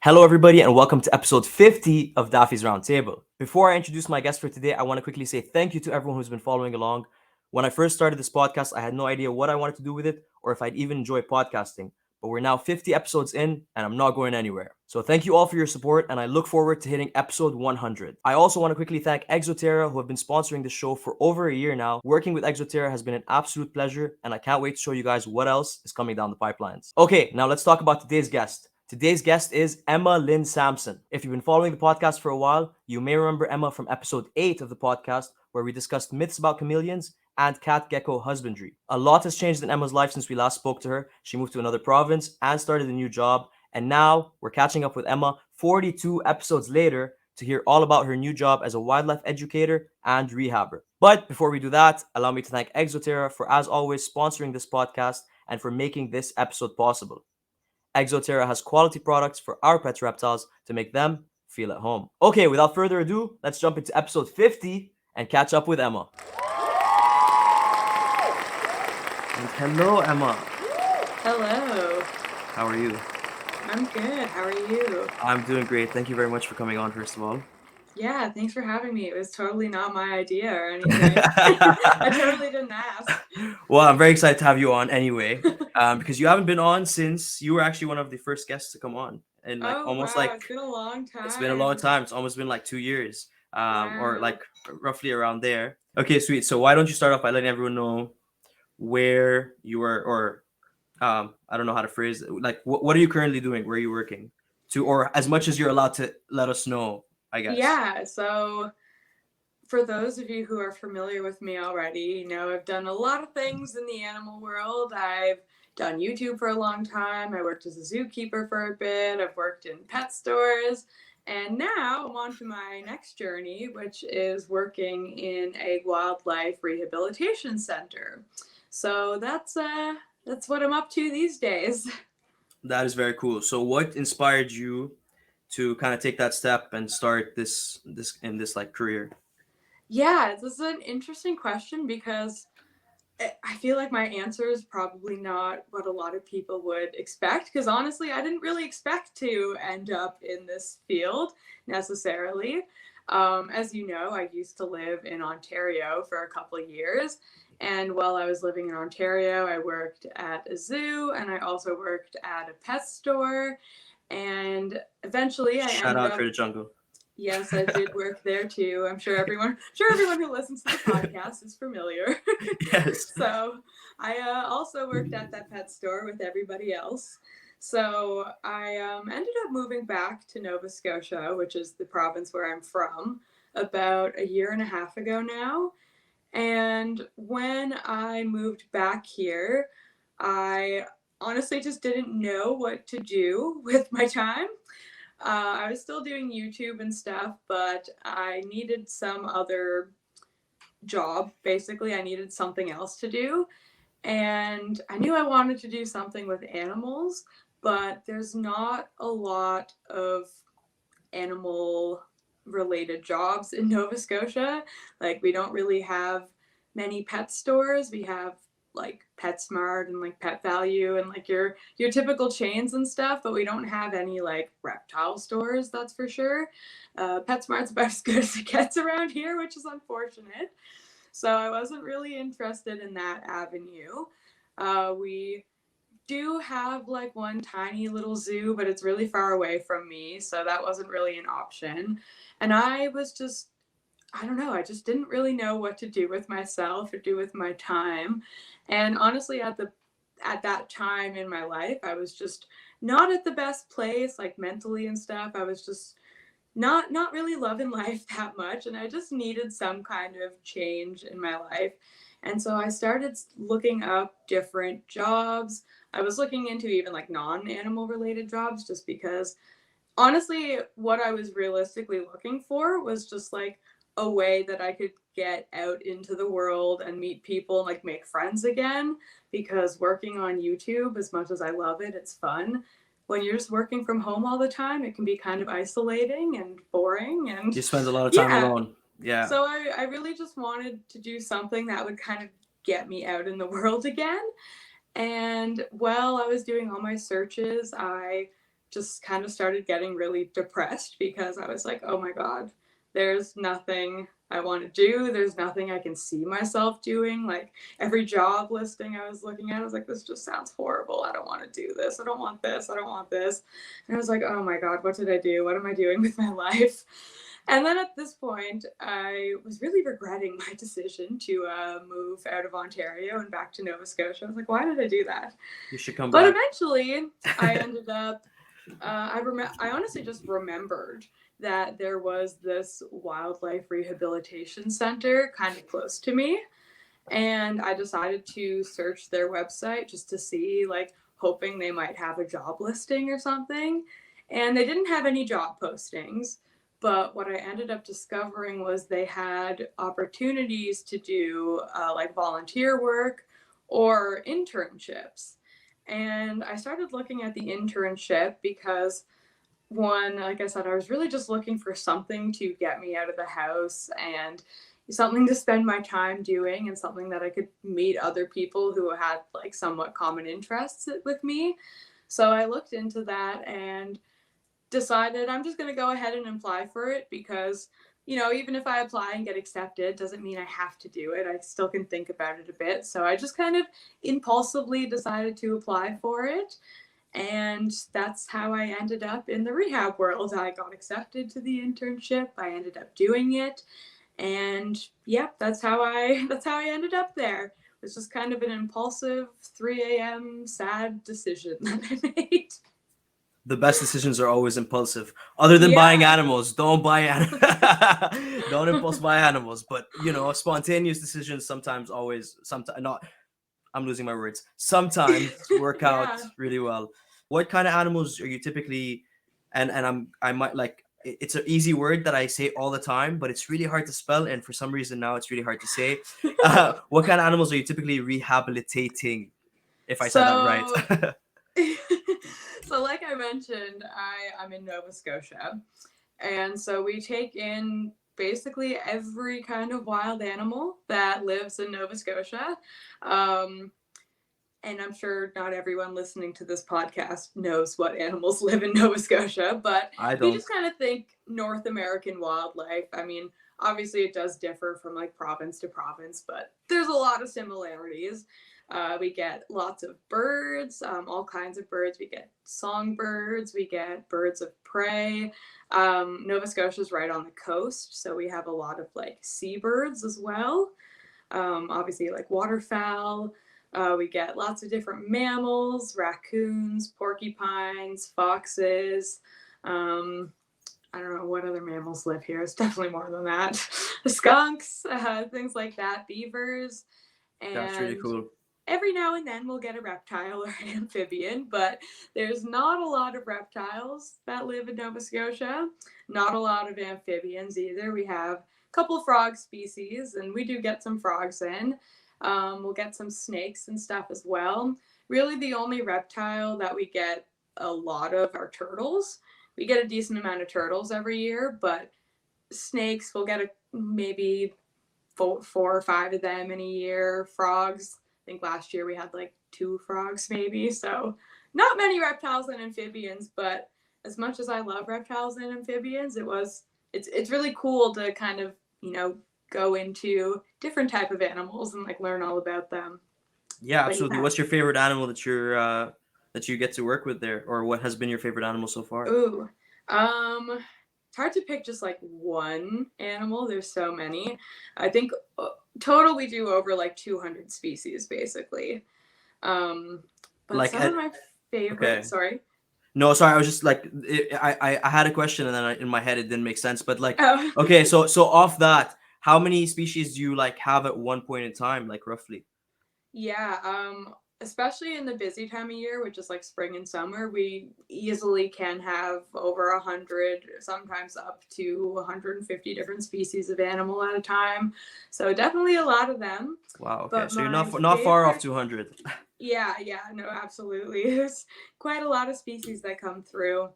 Hello, everybody, and welcome to episode 50 of Daffy's Roundtable. Before I introduce my guest for today, I want to quickly say thank you to everyone who's been following along. When I first started this podcast, I had no idea what I wanted to do with it or if I'd even enjoy podcasting. But we're now 50 episodes in, and I'm not going anywhere. So thank you all for your support, and I look forward to hitting episode 100. I also want to quickly thank Educator, who have been sponsoring this show for over a year now. Working with Educator has been an absolute pleasure, and I can't wait to show you guys what else is coming down the pipelines. Okay, now let's talk about today's guest. Today's guest is Lynne Sampson. If you've been following the podcast for a while, you may remember Emma from episode 8 of the podcast, where we discussed myths about chameleons and cat gecko husbandry. A lot has changed in Emma's life since we last spoke to her. She moved to another province and started a new job. And now we're catching up with Emma 42 episodes later to hear all about her new job as a wildlife educator and rehabber. But before we do that, allow me to thank Educator for, as always, sponsoring this podcast and for making this episode possible. Educator has quality products for our pet reptiles to make them feel at home. Okay, without further ado, let's jump into episode 50 and catch up with Emma. And hello, Emma. Hello. How are you? I'm good. How are you? I'm doing great. Thank you very much for coming on, first of all. Yeah, thanks for having me. It was totally not my idea or anything. I totally didn't ask. Well, I'm very excited to have you on anyway, because you haven't been on since you were actually one of the first guests to come on. And It's been a long time. It's been a long time. It's almost been like 2 years, or like roughly around there. Okay, sweet. So why don't you start off by letting everyone know where you were, or I don't know how to phrase it. Like, what are you currently doing? Where are you working? Or as much as you're allowed to let us know, I guess. Yeah, so for those of you who are familiar with me already, I've done a lot of things in the animal world. I've done YouTube for a long time. I worked as a zookeeper for a bit. I've worked in pet stores. And now I'm on to my next journey, which is working in a wildlife rehabilitation center. So that's what I'm up to these days. That is very cool. So what inspired you to kind of take that step and start this like career? Yeah, this is an interesting question because I feel like my answer is probably not what a lot of people would expect, because honestly, I didn't really expect to end up in this field necessarily. As you know, I used to live in Ontario for a couple of years. And while I was living in Ontario, I worked at a zoo and I also worked at a pet store. And eventually I Shout ended out up... for the jungle. Yes, I did work there too. I'm sure everyone who listens to the podcast is familiar. Yes. So I also worked at that pet store with everybody else. So I ended up moving back to Nova Scotia, which is the province where I'm from, about a year and a half ago now. And when I moved back here, I honestly just didn't know what to do with my time. I was still doing YouTube and stuff, but I needed some other job. Basically, I needed something else to do. And I knew I wanted to do something with animals, but there's not a lot of animal related jobs in Nova Scotia. Like, we don't really have many pet stores. We have like PetSmart and like Pet Value and like your typical chains and stuff, but we don't have any like reptile stores, that's for sure. PetSmart's about as good as it gets around here, which is unfortunate. So I wasn't really interested in that avenue. We do have like one tiny little zoo, but it's really far away from me, so that wasn't really an option. And I was just, I don't know, I just didn't really know what to do with myself or do with my time. And honestly, at that time in my life, I was just not at the best place, like mentally and stuff. I was just not really loving life that much, and I just needed some kind of change in my life. And so I started looking up different jobs. I was looking into even like non-animal related jobs, just because honestly what I was realistically looking for was just like a way that I could get out into the world and meet people and like make friends again, because working on YouTube, as much as I love it, it's fun. When you're just working from home all the time, it can be kind of isolating and boring, and You spend a lot of time alone. Yeah. So I really just wanted to do something that would kind of get me out in the world again. And while I was doing all my searches, I just kind of started getting really depressed because I was like, oh my God, there's nothing I want to do. There's nothing I can see myself doing. Like every job listing I was looking at, I was like, this just sounds horrible. I don't want to do this. I don't want this. I don't want this. And I was like, oh my God, what did I do? What am I doing with my life? And then at this point, I was really regretting my decision to move out of Ontario and back to Nova Scotia. I was like, why did I do that? You should come But back. eventually, I ended up. I honestly just remembered that there was this wildlife rehabilitation center kind of close to me, and I decided to search their website just to see, like, hoping they might have a job listing or something. And they didn't have any job postings, but what I ended up discovering was they had opportunities to do like volunteer work or internships. And I started looking at the internship because, one, like I said, I was really just looking for something to get me out of the house and something to spend my time doing and something that I could meet other people who had like somewhat common interests with me. So I looked into that and decided I'm just going to go ahead and apply for it because, you know, even if I apply and get accepted, doesn't mean I have to do it. I still can think about it a bit. So I just kind of impulsively decided to apply for it. And that's how I ended up in the rehab world. I got accepted to the internship. I ended up doing it. And yeah, that's how I ended up there. It was just kind of an impulsive 3 a.m. sad decision that I made. The best decisions are always impulsive. Other than buying Yeah. animals, don't buy don't impulse buy animals. But you know, spontaneous decisions sometimes always sometimes not. I'm losing my words. Sometimes work out Yeah. really well. What kind of animals are you typically? And I might like it's an easy word that I say all the time, but it's really hard to spell, and for some reason now it's really hard to say. What kind of animals are you typically rehabilitating? If I said that right. So so like I mentioned, I'm in Nova Scotia. And so we take in basically every kind of wild animal that lives in Nova Scotia. Um, and I'm sure not everyone listening to this podcast knows what animals live in Nova Scotia, but I if you don't. just kind of think North American wildlife, I mean, obviously it does differ from like province to province, but there's a lot of similarities. We get lots of birds, all kinds of birds. We get songbirds, we get birds of prey. Nova Scotia is right on the coast, so we have a lot of like seabirds as well. Obviously, like waterfowl. We get lots of different mammals, raccoons, porcupines, foxes. Um, I don't know what other mammals live here. It's definitely more than that. Skunks, things like that, beavers, That's really and cool. every now and then we'll get a reptile or an amphibian, but there's not a lot of reptiles that live in Nova Scotia. Not a lot of amphibians either. We have a couple of frog species, and we do get some frogs in. We'll get some snakes and stuff as well. Really, the only reptile that we get a lot of are turtles. We get a decent amount of turtles every year, but snakes, we'll get maybe four or five of them in a year. Frogs, I think last year we had like 2 frogs maybe. So not many reptiles and amphibians, but as much as I love reptiles and amphibians, it's really cool to kind of, you know, go into different type of animals and like learn all about them. Yeah, But absolutely. yeah. What's your favorite animal that you get to work with there, or what has been your favorite animal so far? Ooh. It's hard to pick just like one animal. There's so many. I think total we do over like 200 species basically. Um, but Like, some of my favorite, okay. sorry. No, sorry. I was just like, I had a question, and then in my head it didn't make sense. But like, Oh, okay, so off that, how many species do you like have at one point in time, like roughly? yeah. Especially in the busy time of year, which is like spring and summer, we easily can have over 100, sometimes up to 150 different species of animal at a time. So definitely a lot of them. Wow. Okay, But so you're my not far off favorite 200. Yeah, no, absolutely. There's quite a lot of species that come through.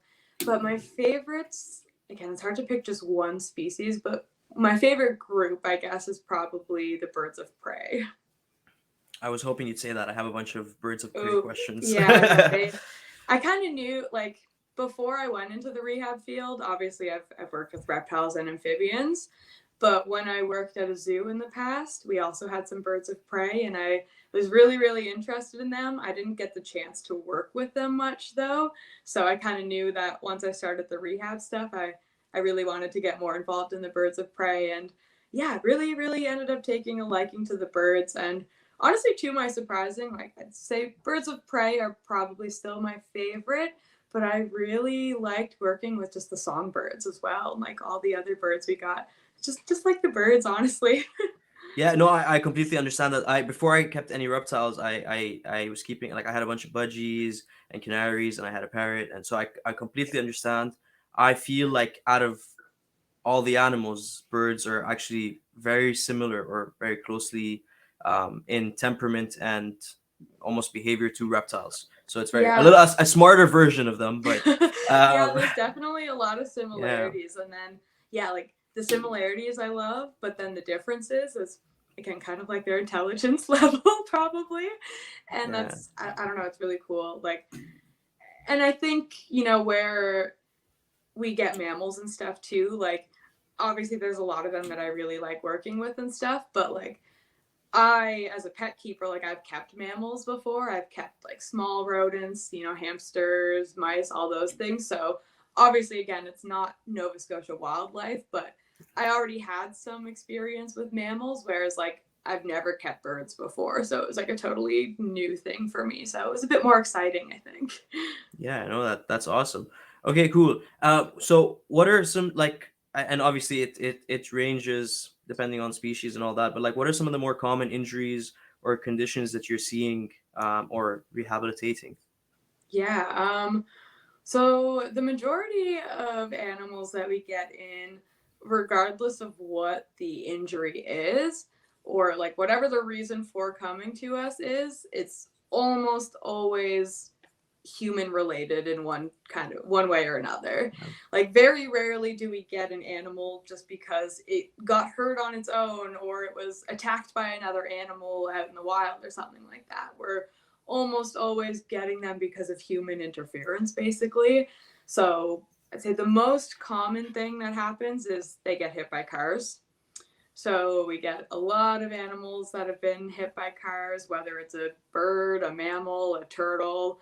But my favorites, again, it's hard to pick just one species, but my favorite group, I guess, is probably the birds of prey. I was hoping you'd say that. I have a bunch of birds of prey Oh, questions. yeah, no, I kind of knew, like, before I went into the rehab field, obviously I've worked with reptiles and amphibians. But when I worked at a zoo in the past, we also had some birds of prey, and I was really, really interested in them. I didn't get the chance to work with them much, though. So I kind of knew that once I started the rehab stuff, I really wanted to get more involved in the birds of prey. And yeah, really, really ended up taking a liking to the birds. And honestly, to my surprising, like I'd say birds of prey are probably still my favorite, but I really liked working with just the songbirds as well, and like all the other birds we got. Just like the birds, honestly. Yeah, no, I completely understand that. I before I kept any reptiles, I was keeping, like, I had a bunch of budgies and canaries, and I had a parrot, and so I completely understand. I feel like out of all the animals, birds are actually very similar or very closely in temperament and almost behavior to reptiles. So it's very a Yeah. little a smarter version of them, but Yeah, um, there's definitely a lot of yeah, similarities. And then, yeah, like the similarities I love, but then the differences is, again, kind of like their intelligence level, probably. And yeah, that's, I don't know, it's really cool. Like, and I think, you know, where we get mammals and stuff too, like, obviously there's a lot of them that I really like working with and stuff, but like, I, as a pet keeper, like I've kept mammals before. I've kept like small rodents, you know, hamsters, mice, all those things. So obviously, again, it's not Nova Scotia wildlife, but I already had some experience with mammals, whereas like I've never kept birds before. So it was like a totally new thing for me. So it was a bit more exciting, I think. yeah. I know that's awesome. Okay, cool. So what are some, like, and obviously it ranges depending on species and all that, but like, what are some of the more common injuries or conditions that you're seeing or rehabilitating? Yeah. So the majority of animals that we get in, regardless of what the injury is, or like whatever the reason for coming to us is, it's almost always human related in one way or another. Like very rarely do we get an animal just because it got hurt on its own or it was attacked by another animal out in the wild or something like that. We're almost always getting them because of human interference, basically. So I'd say the most common thing that happens is they get hit by cars. So we get a lot of animals that have been hit by cars, whether it's a bird, a mammal, a turtle,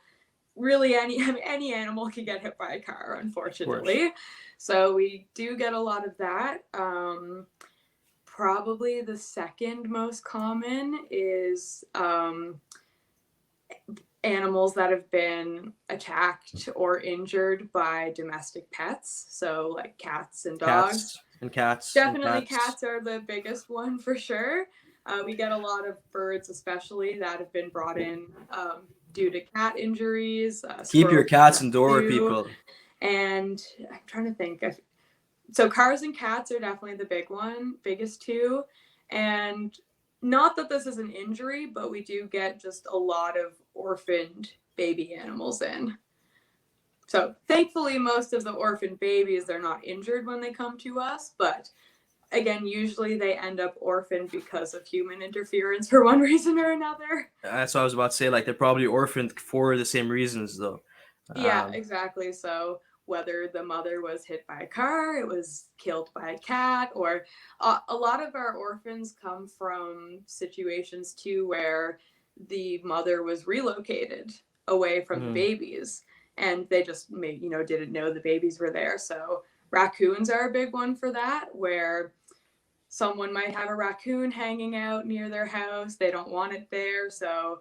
really any animal can get hit by a car, Of course. unfortunately. So we do get a lot of that. Probably the second most common is animals that have been attacked or injured by domestic pets, so like cats and dogs. Cats and cats and Definitely cats. cats are the biggest one for sure. We get a lot of birds, especially, that have been brought in due to cat injuries, Keep your squirrels cats indoor, too. people. And I'm trying to think. So cars and cats are definitely the biggest two. And not that this is an injury, but we do get just a lot of orphaned baby animals in. So thankfully, most of the orphaned babies, they're not injured when they come to us, but again, usually they end up orphaned because of human interference for one reason or another. That's what I was about to say. Like, they're probably orphaned for the same reasons, though. Yeah, Um, exactly. So whether the mother was hit by a car, it was killed by a cat, or a lot of our orphans come from situations too where the mother was relocated away from the mhm. babies and they just didn't know the babies were there. So raccoons are a big one for that, where someone might have a raccoon hanging out near their house. They don't want it there. So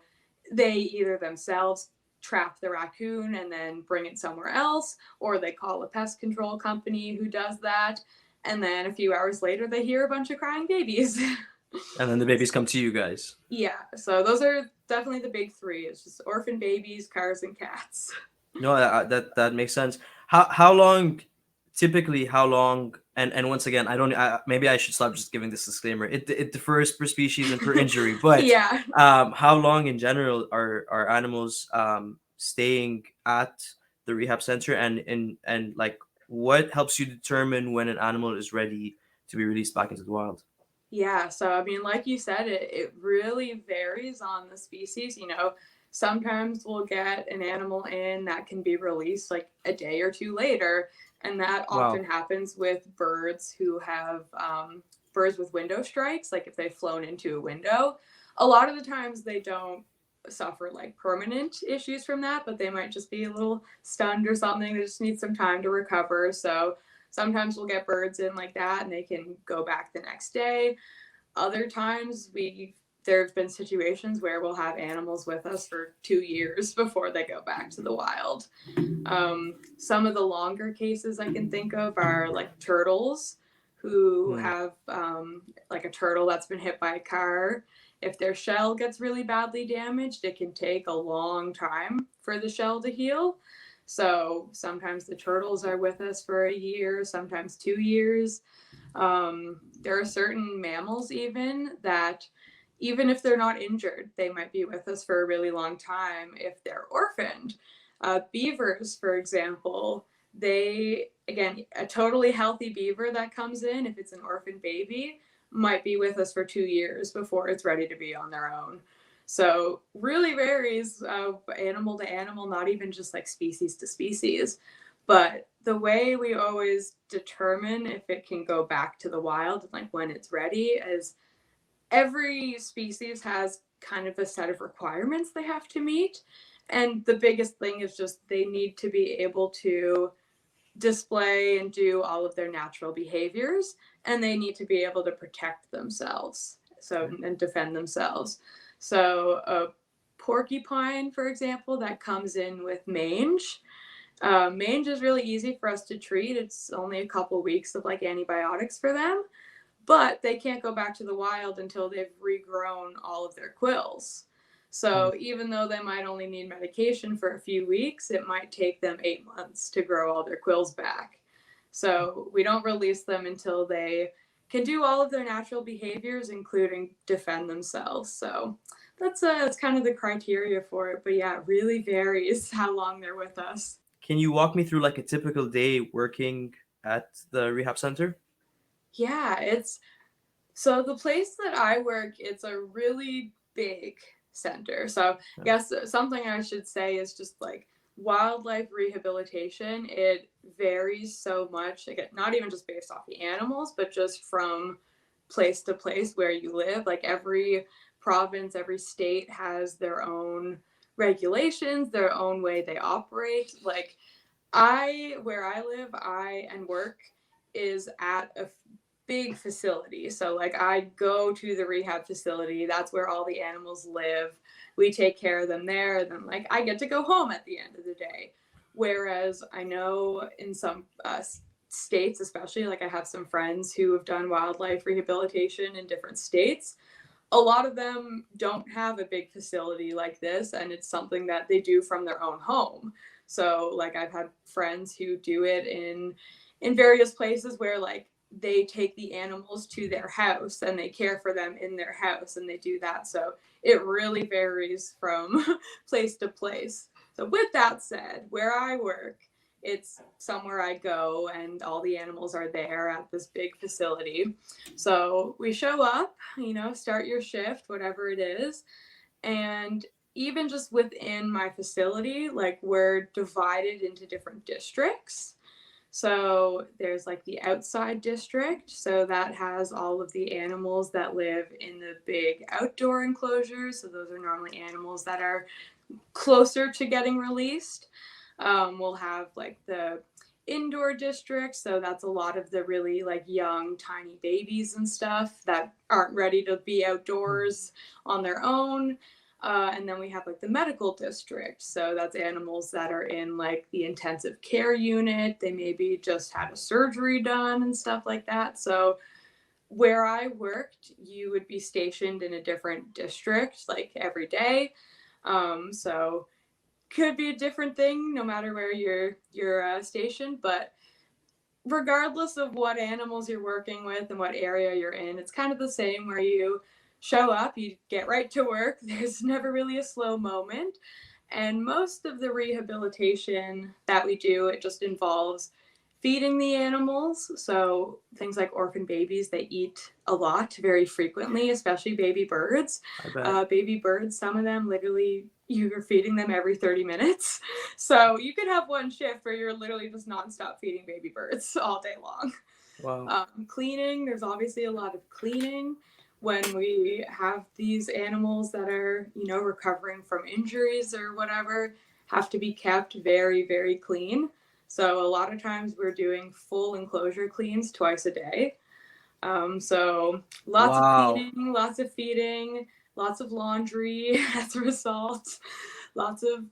they either themselves trap the raccoon and then bring it somewhere else, or they call a pest control company who does that. And then a few hours later, they hear a bunch of crying babies. And then the babies come to you guys. Yeah. So those are definitely the big three. It's just orphan babies, cars, and cats. No, that makes sense. How long, typically, how long? And once again, I don't. Maybe I should stop just giving this disclaimer. It differs per species and per injury, but Yeah. how long in general are animals staying at the rehab center, and like, what helps you determine when an animal is ready to be released back into the wild? Yeah, so I mean, like you said, it really varies on the species. Sometimes we'll get an animal in that can be released like a day or two later, and that often Wow. happens with birds who have birds with window strikes, like if they've flown into a window. A lot of the times they don't suffer like permanent issues from that, but they might just be a little stunned or something. They just need some time to recover. So sometimes we'll get birds in like that and they can go back the next day. Other times there have been situations where we'll have animals with us for 2 years before they go back to the wild. Some of the longer cases I can think of are like turtles who Hmm. have like a turtle that's been hit by a car. If their shell gets really badly damaged, it can take a long time for the shell to heal. So sometimes the turtles are with us for a year, sometimes 2 years. There are certain mammals even that, even if they're not injured, they might be with us for a really long time if they're orphaned. Beavers, for example, they, again, a totally healthy beaver that comes in, if it's an orphan baby, might be with us for 2 years before it's ready to be on their own. So, really varies animal to animal, not even just like species to species. But the way we always determine if it can go back to the wild and like when it's ready is every species has kind of a set of requirements they have to meet. And the biggest thing is just they need to be able to display and do all of their natural behaviors, and they need to be able to protect themselves and defend themselves. So a porcupine, for example, that comes in with mange. Mange is really easy for us to treat. It's only a couple weeks of like antibiotics for them, but they can't go back to the wild until they've regrown all of their quills. Hmm. So even though they might only need medication for a few weeks, it might take them 8 months to grow all their quills back. So we don't release them until they can do all of their natural behaviors, including defend themselves. So that's kind of the criteria for it. But yeah, it really varies how long they're with us. Can you walk me through like a typical day working at the rehab center? Yeah, it's so the place that I work, it's a really big center. So I Yeah. guess something I should say is just like wildlife rehabilitation, it varies so much. Again, not even just based off the animals, but just from place to place where you live. Like every province, every state has their own regulations, their own way they operate. Like where I live, I and work is at a big facility. So like I go to the rehab facility. That's where all the animals live. We take care of them there. Then like I get to go home at the end of the day. Whereas I know in some states, especially like I have some friends who have done wildlife rehabilitation in different states. A lot of them don't have a big facility like this, and it's something that they do from their own home. So like I've had friends who do it in various places where like they take the animals to their house and they care for them in their house and they do that. So it really varies from place to place. So with that said, where I work, it's somewhere I go and all the animals are there at this big facility. So we show up, start your shift, whatever it is, and even just within my facility, like we're divided into different districts. So there's like the outside district. So that has all of the animals that live in the big outdoor enclosures. So those are normally animals that are closer to getting released. We'll have like the indoor district. So that's a lot of the really like young, tiny babies and stuff that aren't ready to be outdoors on their own. And then we have like the medical district. So that's animals that are in like the intensive care unit. They maybe just had a surgery done and stuff like that. So where I worked, you would be stationed in a different district like every day. So could be a different thing no matter where you're stationed, but regardless of what animals you're working with and what area you're in, it's kind of the same where you show up, you get right to work. There's never really a slow moment. And most of the rehabilitation that we do, it just involves feeding the animals. So things like orphan babies, they eat a lot very frequently, especially baby birds. I bet. Baby birds, some of them literally, you're feeding them every 30 minutes. So you could have one shift where you're literally just nonstop feeding baby birds all day long. Wow. Cleaning, there's obviously a lot of cleaning when we have these animals that are, recovering from injuries or whatever, have to be kept very, very clean. So a lot of times we're doing full enclosure cleans twice a day. So lots of Wow. cleaning, lots of feeding, lots of laundry as a result, lots of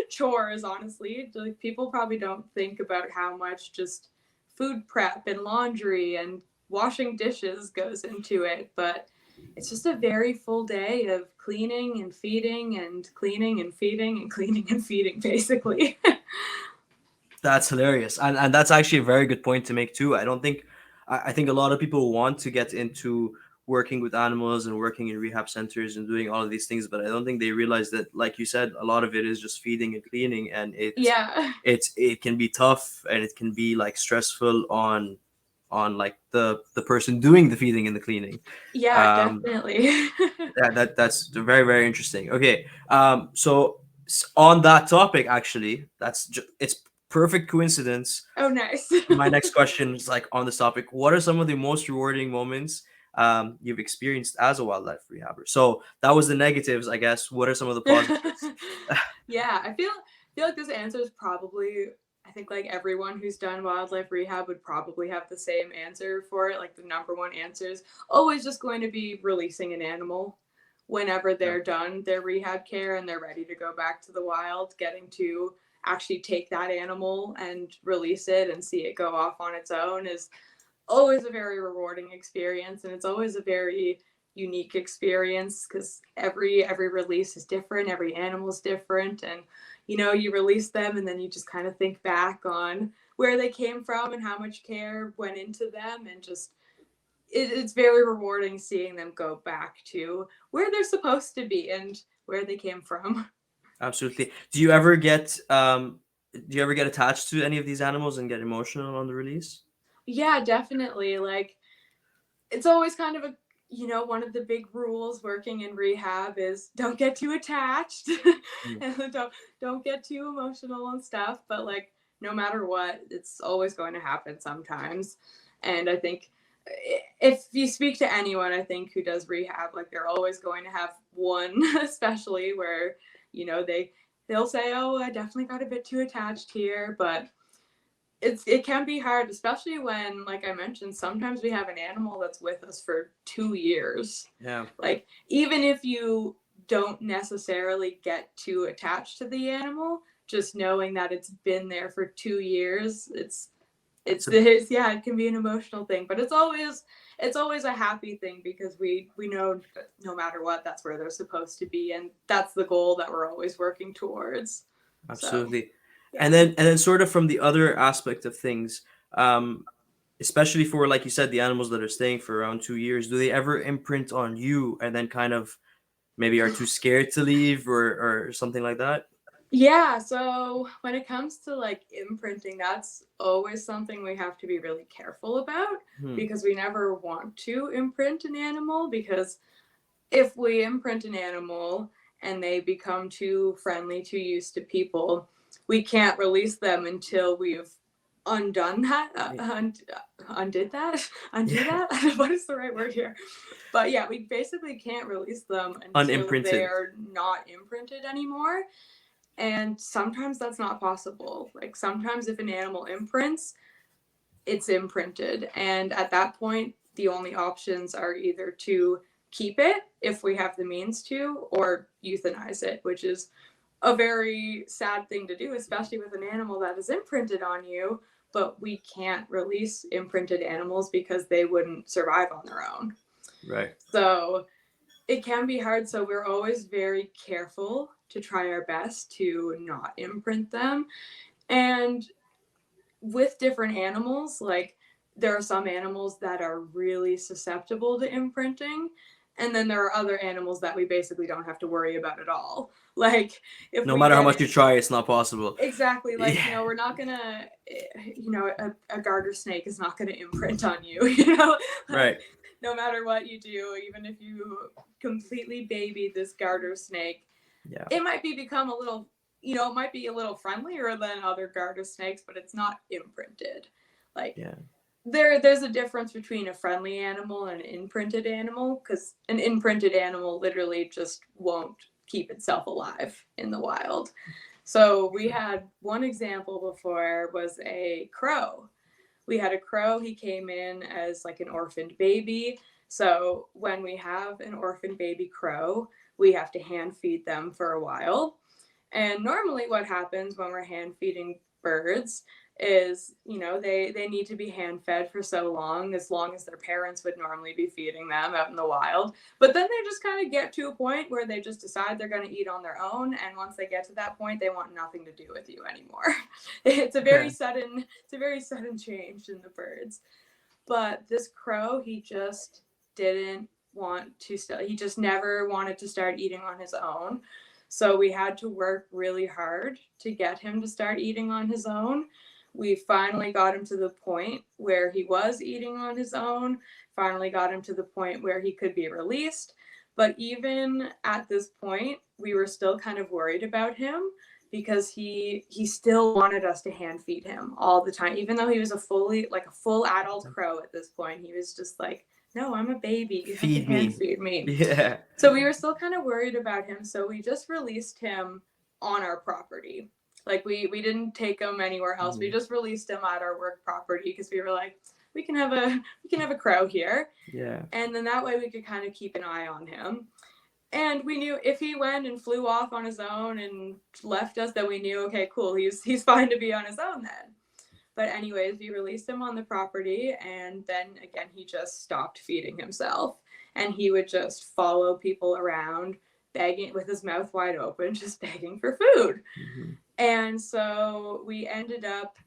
chores. Honestly, like, people probably don't think about how much just food prep and laundry and washing dishes goes into it, but it's just a very full day of cleaning and feeding and cleaning and feeding and cleaning and feeding, basically. That's hilarious, and that's actually a very good point to make too. I think a lot of people want to get into working with animals and working in rehab centers and doing all of these things, but I don't think they realize that, like you said, a lot of it is just feeding and cleaning, and Yeah. it can be tough and it can be like stressful on like the person doing the feeding and the cleaning. Yeah, Um, definitely. that's very very interesting. Okay, so on that topic, actually, it's perfect coincidence. Oh, nice. My next question is like on this topic. What are some of the most rewarding moments you've experienced as a wildlife rehabber? So that was the negatives, I guess. What are some of the positives? Yeah, I feel like this answer is probably, I think, like, everyone who's done wildlife rehab would probably have the same answer for it. Like, the number one answer is always just going to be releasing an animal whenever Yeah, they're done their rehab care and they're ready to go back to the wild. Getting to actually take that animal and release it and see it go off on its own is always a very rewarding experience, and it's always a very unique experience because every release is different, every animal is different, and you release them and then you just kind of think back on where they came from and how much care went into them, and just it's very rewarding seeing them go back to where they're supposed to be and where they came from. absolutely. Do you ever get attached to any of these animals and get emotional on the release? Yeah, definitely. Like, it's always kind of a, one of the big rules working in rehab is don't get too attached Mm. and don't get too emotional and stuff, but like, no matter what, it's always going to happen sometimes. And I think if you speak to anyone, I think, who does rehab, like, they're always going to have one especially where, they'll say, oh, I definitely got a bit too attached here, but it can be hard, especially when, like I mentioned, sometimes we have an animal that's with us for 2 years. Yeah, Like, even if you don't necessarily get too attached to the animal, just knowing that it's been there for 2 years, it's a yeah, it can be an emotional thing, but it's always a happy thing because we know that no matter what, that's where they're supposed to be, and that's the goal that we're always working towards. So absolutely. yeah. And then sort of from the other aspect of things, um, especially for, like you said, the animals that are staying for around 2 years, do they ever imprint on you and then kind of maybe are too scared to leave or something like that? Yeah, so when it comes to, like, imprinting, that's always something we have to be really careful about Hmm. because we never want to imprint an animal, because if we imprint an animal and they become too friendly, too used to people, we can't release them until we've undone that, undid that, undo Yeah, that. What is the right word here? But yeah, we basically can't release them until unimprinted. they're not imprinted anymore. And sometimes that's not possible. Like, sometimes if an animal imprints, it's imprinted. And at that point, the only options are either to keep it if we have the means to, or euthanize it, which is a very sad thing to do, especially with an animal that is imprinted on you. But we can't release imprinted animals because they wouldn't survive on their own. Right. So it can be hard, so we're always very careful to try our best to not imprint them. And with different animals, like, there are some animals that are really susceptible to imprinting, and then there are other animals that we basically don't have to worry about at all. Like, if No we matter how get much you it try, it's not possible. exactly, like, Yeah. we're not gonna, a garter snake is not gonna imprint on you, like, Right. no matter what you do, even if you completely baby this garter snake, Yeah. it might be become a little, it might be a little friendlier than other garter snakes, but it's not imprinted. Like, Yeah. there's a difference between a friendly animal and an imprinted animal, because an imprinted animal literally just won't keep itself alive in the wild. So we had one example before was a crow. We had a crow. He came in as like an orphaned baby. So when we have an orphaned baby crow, we have to hand feed them for a while. And normally what happens when we're hand feeding birds is, they need to be hand fed for so long as their parents would normally be feeding them out in the wild. But then they just kind of get to a point where they just decide they're going to eat on their own. And once they get to that point, they want nothing to do with you anymore. It's a very sudden, change in the birds. But this crow, he just didn't want to he just never wanted to start eating on his own. So we had to work really hard to get him to start eating on his own. We finally got him to the point where he was eating on his own, finally got him to the point where he could be released. But even at this point, we were still kind of worried about him because he still wanted us to hand feed him all the time, even though he was a full adult crow at this point. He was just like, no, I'm a baby, you have to Feed hand me. feed me. Yeah. So we were still kind of worried about him, so we just released him on our property. Like, we didn't take him anywhere else. We just released him at our work property because we were like, we can have a crow here. Yeah. And then that way we could kind of keep an eye on him. And we knew if he went and flew off on his own and left us, then we knew, okay, cool, he's fine to be on his own then. But anyways, we released him on the property, and then again, he just stopped feeding himself. And he would just follow people around, begging with his mouth wide open, just begging for food. Mm-hmm. And so we ended up,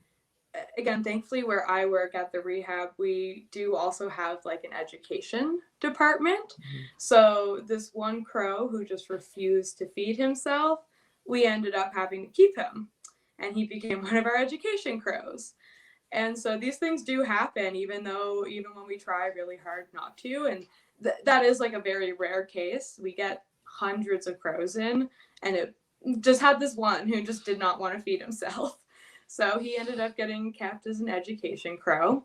again, thankfully, where I work at the rehab, we do also have like an education department. Mm-hmm. So this one crow who just refused to feed himself, we ended up having to keep him. And he became one of our education crows. And so these things do happen, even when we try really hard not to. And that is like a very rare case. We get hundreds of crows in, and it just had this one who just did not want to feed himself. So he ended up getting kept as an education crow.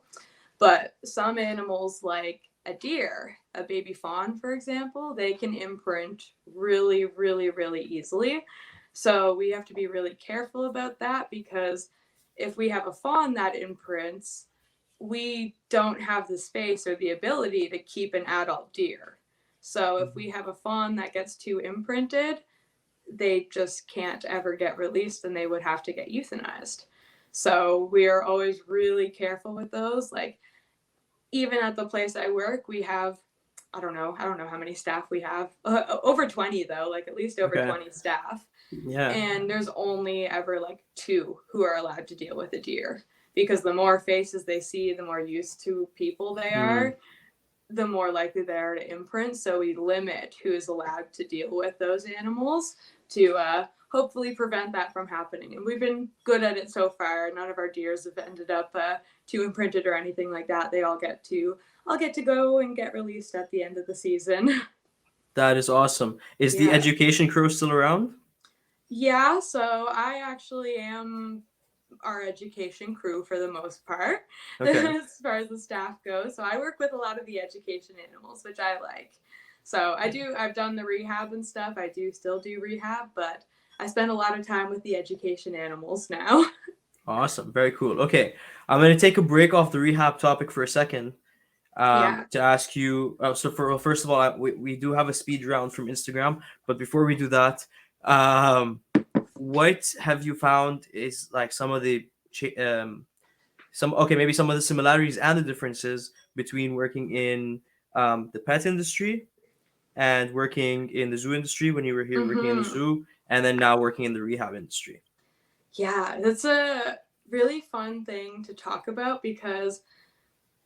But some animals, like a deer, a baby fawn, for example, they can imprint really, really, really easily. So we have to be really careful about that, because if we have a fawn that imprints, we don't have the space or the ability to keep an adult deer. So if we have a fawn that gets too imprinted, they just can't ever get released, and they would have to get euthanized. So we are always really careful with those. Like, even at the place I work, we have, I don't know how many staff we have. Over 20 though, like at least over 20 staff. Yeah. And there's only ever like 2 who are allowed to deal with a deer, because the more faces they see, the more used to people they are, the more likely they are to imprint. So we limit who is allowed to deal with those animals to hopefully prevent that from happening. And we've been good at it so far. None of our deers have ended up too imprinted or anything like that. They all get to go and get released at the end of the season. That is awesome. Is the Yeah. education crew still around? Yeah, so I actually am our education crew for the most part, Okay. as far as the staff goes. So I work with a lot of the education animals, which I like. So I've done the rehab and stuff. I do still do rehab, but I spend a lot of time with the education animals now. Awesome. Very cool. Okay. I'm going to take a break off the rehab topic for a second Yeah. to ask you. First of all, we do have a speed round from Instagram. But before we do that, what have you found is like some of the maybe some of the similarities and the differences between working in the pet industry and working in the zoo industry when you were here working in the Mm-hmm. zoo, and then now working in the rehab industry? Yeah, that's a really fun thing to talk about, because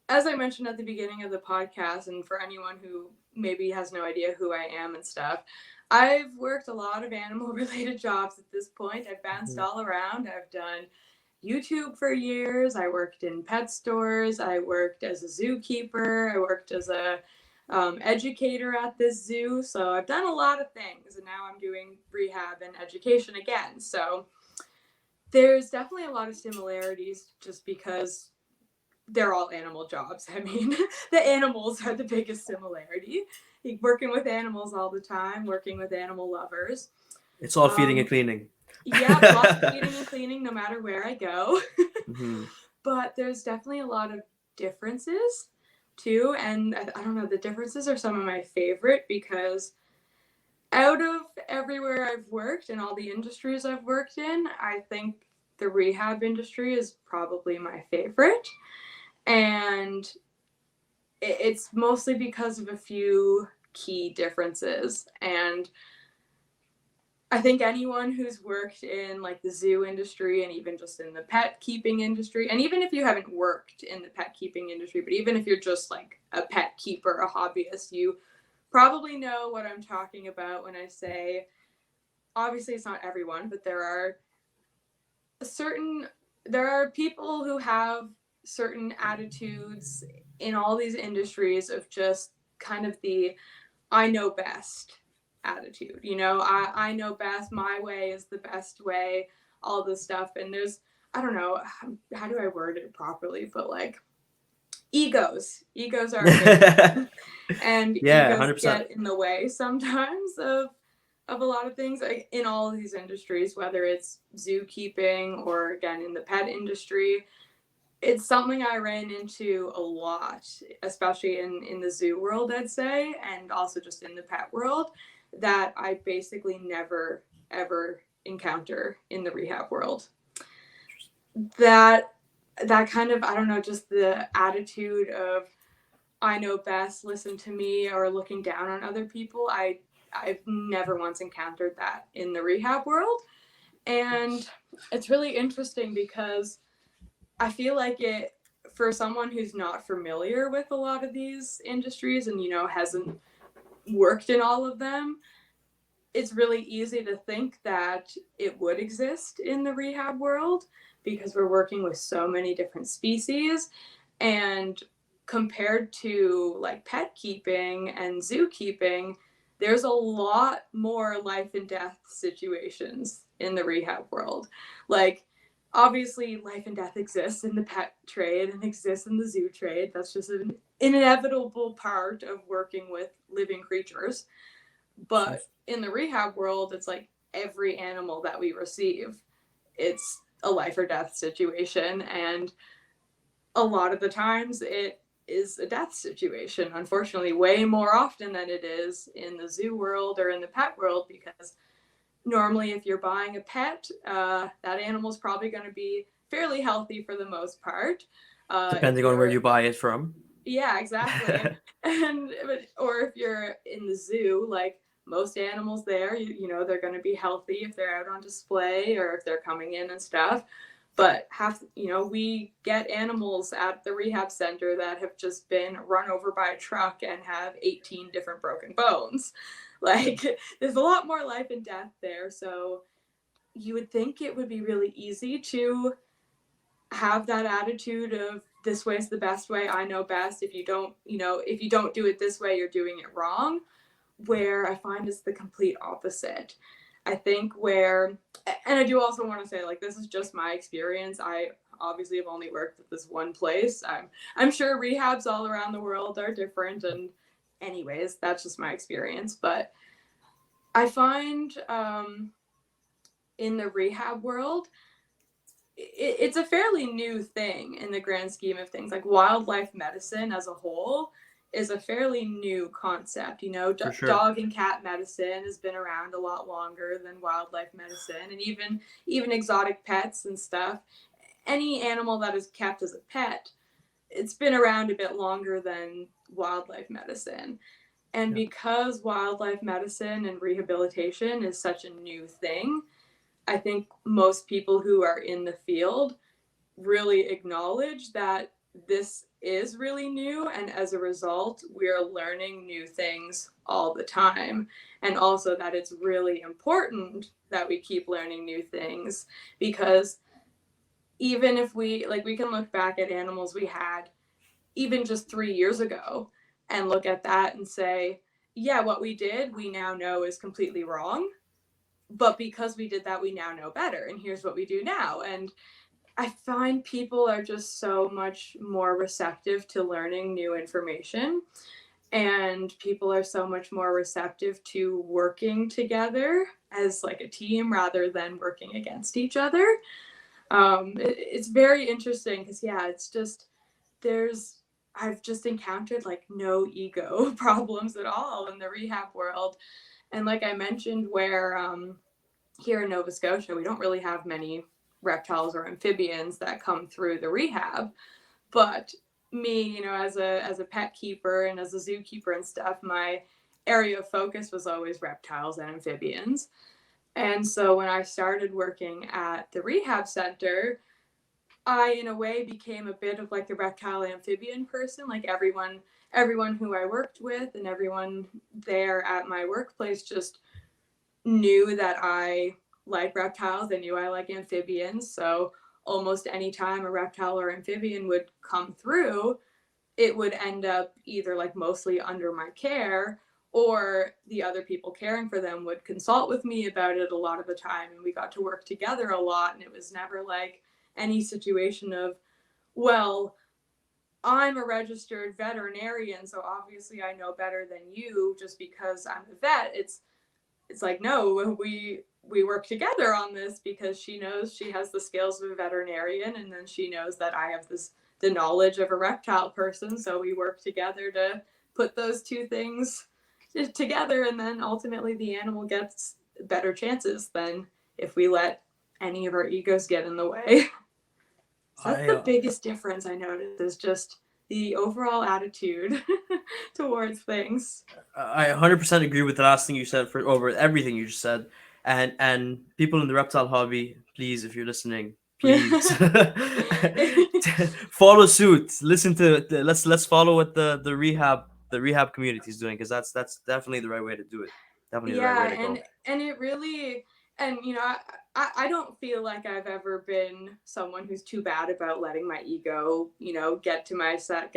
as I mentioned at the beginning of the podcast, and for anyone who maybe has no idea who I am and stuff, I've worked a lot of animal related jobs at this point. I've bounced all around. I've done YouTube for years. I worked in pet stores. I worked as a zookeeper. I worked as a educator at this zoo. So I've done a lot of things, and now I'm doing rehab and education again. So there's definitely a lot of similarities just because they're all animal jobs. I mean, the animals are the biggest similarity. Working with animals all the time, working with animal lovers. It's all feeding and cleaning. Yeah, lots of feeding and cleaning no matter where I go. Mm-hmm. But there's definitely a lot of differences too. And I don't know, the differences are some of my favorite because out of everywhere I've worked and all the industries I've worked in, I think the rehab industry is probably my favorite. And it's mostly because of a few key differences. And I think anyone who's worked in like the zoo industry and even just in the pet keeping industry, and even if you haven't worked in the pet keeping industry, but even if you're just like a pet keeper, a hobbyist, you probably know what I'm talking about when I say, obviously it's not everyone, but there are people who have certain attitudes in all these industries of just kind of the I know best attitude. You know, I know best, my way is the best way, all this stuff. And there's, I don't know, how do I word it properly, but like egos are a big and Yeah, egos 100%. get in the way sometimes of a lot of things in all of these industries, whether it's zookeeping or again in the pet industry. It's something I ran into a lot, especially in the zoo world, I'd say, and also just in the pet world, that I basically never ever encounter in the rehab world. That that kind of, I don't know, just the attitude of I know best, listen to me, or looking down on other people. I've never once encountered that in the rehab world. And it's really interesting because I feel like it, for someone who's not familiar with a lot of these industries and, you know, hasn't worked in all of them, it's really easy to think that it would exist in the rehab world because we're working with so many different species. And compared to like pet keeping and zookeeping, there's a lot more life and death situations in the rehab world. Like, obviously, life and death exists in the pet trade and exists in the zoo trade. That's just an inevitable part of working with living creatures. But in the rehab world, it's like every animal that we receive, it's a life or death situation. And a lot of the times it is a death situation, unfortunately, way more often than it is in the zoo world or in the pet world, because normally if you're buying a pet, that animal's probably going to be fairly healthy for the most part. If Depending on where you're you buy it from. Yeah, exactly. And or if you're in the zoo, like most animals there, you know, they're going to be healthy if they're out on display or if they're coming in and stuff. But you know, we get animals at the rehab center that have just been run over by a truck and have 18 different broken bones. Like, there's a lot more life and death there. So you would think it would be really easy to have that attitude of this way is the best way, I know best. If you don't, you know, if you don't do it this way, you're doing it wrong. Where I find it's the complete opposite. I think where, and I do also want to say, like, this is just my experience. I obviously have only worked at this one place. I'm sure rehabs all around the world are different, and anyways, that's just my experience. But I find in the rehab world, it's a fairly new thing in the grand scheme of things. Like, wildlife medicine as a whole is a fairly new concept. You know, For sure. dog and cat medicine has been around a lot longer than wildlife medicine, and even exotic pets and stuff. Any animal that is kept as a pet, it's been around a bit longer than wildlife medicine. And Yeah. because wildlife medicine and rehabilitation is such a new thing, I think most people who are in the field really acknowledge that this is really new, and as a result we're learning new things all the time, and also that it's really important that we keep learning new things, because even if we can look back at animals we had even just 3 years ago and look at that and say, yeah, what we did, we now know is completely wrong. But because we did that, we now know better. And here's what we do now. And I find people are just so much more receptive to learning new information. And people are so much more receptive to working together as like a team rather than working against each other. It's very interesting because, yeah, it's just I've just encountered like no ego problems at all in the rehab world. And like I mentioned, where here in Nova Scotia, we don't really have many reptiles or amphibians that come through the rehab. But me, as a pet keeper and as a zookeeper and stuff, my area of focus was always reptiles and amphibians. And so when I started working at the rehab center, I, in a way, became a bit of like the reptile amphibian person. Like everyone who I worked with and everyone there at my workplace just knew that I like reptiles. They knew I like amphibians. So almost any time a reptile or amphibian would come through, it would end up either like mostly under my care, or the other people caring for them would consult with me about it a lot of the time, and we got to work together a lot. And it was never like any situation of, well, I'm a registered veterinarian, so obviously I know better than you just because I'm a vet. It's like, no, we work together on this because she knows she has the skills of a veterinarian, and then she knows that I have the knowledge of a reptile person, so we work together to put those two things together, and then ultimately the animal gets better chances than if we let any of our egos get in the way. So that's the biggest difference I noticed, is just the overall attitude towards things. I 100% agree with the last thing you said for over everything you just said. And people in the reptile hobby, please, if you're listening, please follow suit. Listen to let's follow what the rehab community is doing, because that's definitely the right way to do it. Definitely the right way Yeah, to go. and it really, and I don't feel like I've ever been someone who's too bad about letting my ego, get to my head.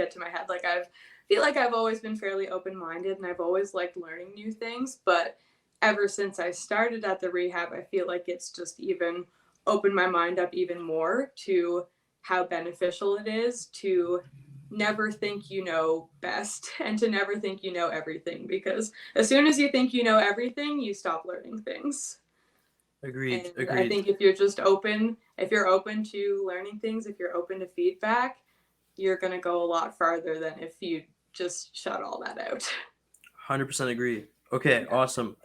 Like I feel like I've always been fairly open-minded, and I've always liked learning new things, but ever since I started at the rehab, I feel like it's just even opened my mind up even more to how beneficial it is to never think you know best and to never think you know everything, because as soon as you think you know everything, you stop learning things. Agreed. And I Agreed. think if you're open to learning things, if you're open to feedback, you're going to go a lot farther than if you just shut all that out. 100% agree. Okay, Yeah. awesome.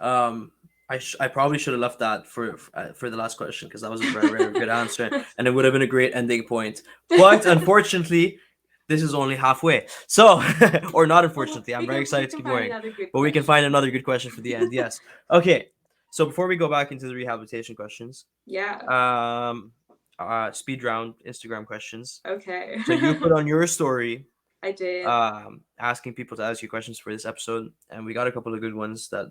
Um, I probably should have left that for the last question, because that was a very very good answer, and it would have been a great ending point. But unfortunately, this is only halfway. So, or not Well, unfortunately, I'm very we excited to can keep find going, another good but we can question. find another good question for the end. Yes. Okay. So before we go back into the rehabilitation questions, Yeah. um, speed round Instagram questions. Okay. So you put on your story I did. asking people to ask you questions for this episode, and we got a couple of good ones that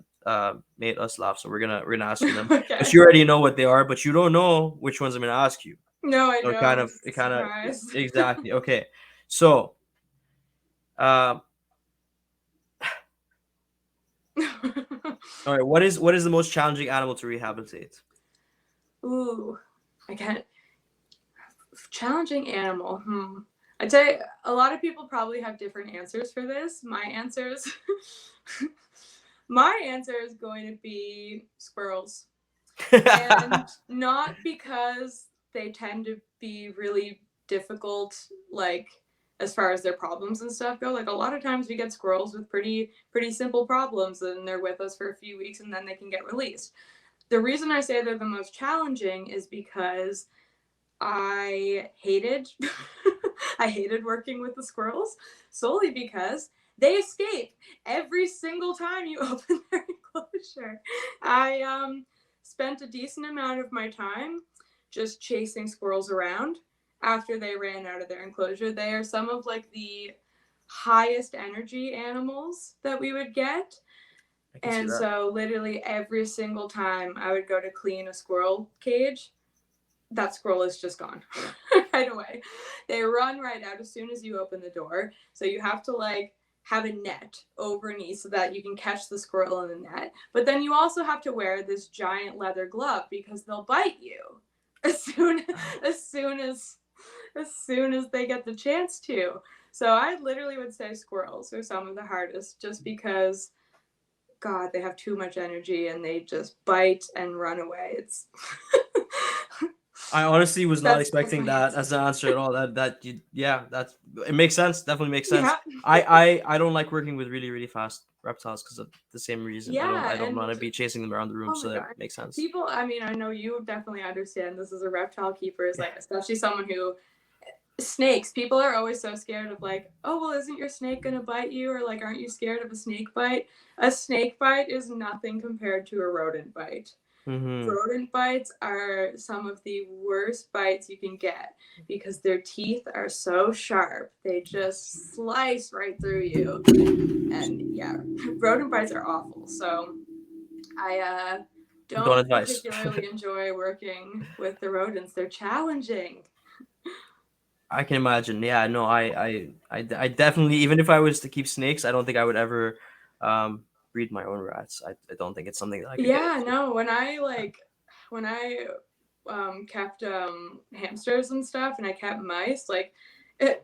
made us laugh. So we're gonna ask you them, but Okay. you already know what they are, but you don't know which ones I'm gonna ask you. No, I So don't. it It's a kind of surprise. exactly okay. So, uh, all right, what is the most challenging animal to rehabilitate? Ooh, I can't. Challenging animal. I'd say a lot of people probably have different answers for this. My answer is going to be squirrels. And not because they tend to be really difficult, like as far as their problems and stuff go. Like a lot of times we get squirrels with pretty simple problems, and they're with us for a few weeks and then they can get released. The reason I say they're the most challenging is because I hated I hated working with the squirrels, solely because they escape every single time you open their enclosure. I spent a decent amount of my time just chasing squirrels around after they ran out of their enclosure. They are some of like the highest energy animals that we would get. I can see And that. so literally every single time I would go to clean a squirrel cage, that squirrel is just gone right away. They run right out as soon as you open the door. So you have to like have a net overneath so that you can catch the squirrel in the net. But then you also have to wear this giant leather glove because they'll bite you as soon as soon as as soon as they get the chance to. So I literally would say squirrels are some of the hardest just because God, they have too much energy and they just bite and run away. It's I honestly was not that's expecting my that answer. as an answer at all. Yeah, that's it makes sense. Definitely makes sense. Yeah. I don't like working with really really fast reptiles because of the same reason. Yeah, I don't want and to be chasing them around the room. oh So my that god. makes sense. People, I mean, I know you definitely understand this as a reptile keeper, is like, especially someone who snakes, people are always so scared of like, oh well, isn't your snake gonna bite you, or like, aren't you scared of a snake bite? A snake bite is nothing compared to a rodent bite. Mm-hmm. Rodent bites are some of the worst bites you can get because their teeth are so sharp. They just slice right through you. And yeah, rodent bites are awful. So I Don't don't advise. particularly enjoy working with the rodents. They're challenging. I can imagine. Yeah, no, I definitely, even if I was to keep snakes, I don't think I would ever um, breed my own rats. I don't think it's something that I could get Yeah, into. no, when I kept hamsters and stuff and I kept mice, like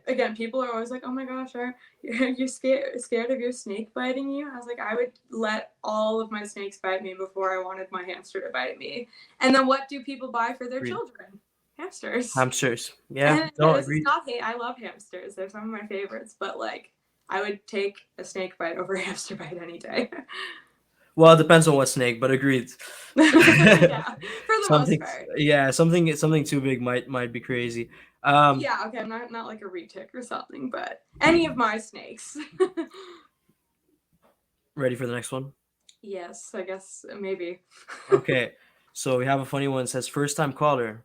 again, people are always like, "Oh my gosh, are you scared of your snake biting you?" I was like, I would let all of my snakes bite me before I wanted my hamster to bite me. And then what do people buy for their Breed children? Hamsters. hamsters. Yeah, And no, this is agreed. not hate. I love hamsters. They're some of my favorites, but like I would take a snake bite over a hamster bite any day. Well, it depends on what snake, but agreed. Yeah, for the most Something, part. yeah, something too big might be crazy. Yeah, okay, I'm not like a retic or something, but any of my snakes. Ready for the next one? Yes, I guess maybe. Okay, so we have a funny one. It says first time caller.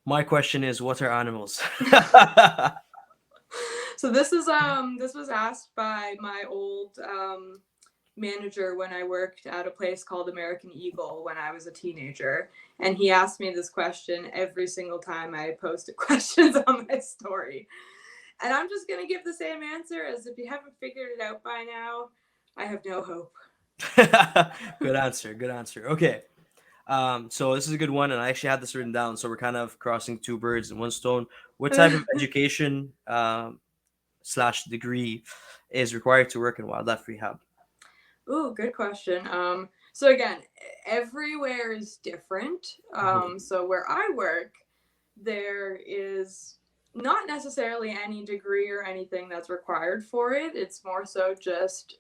My question is, what are animals? So this was asked by my old manager when I worked at a place called American Eagle when I was a teenager, and he asked me this question every single time I posted questions on my story. And I'm just gonna give the same answer as if you haven't figured it out by now, I have no hope. Good answer. Good answer. Okay. So this is a good one, and I actually had this written down. So we're kind of crossing two birds in one stone. What type of education slash degree is required to work in wildlife rehab? Ooh, good question. So again, everywhere is different. Mhm. So where I work, there is not necessarily any degree or anything that's required for it. It's more so just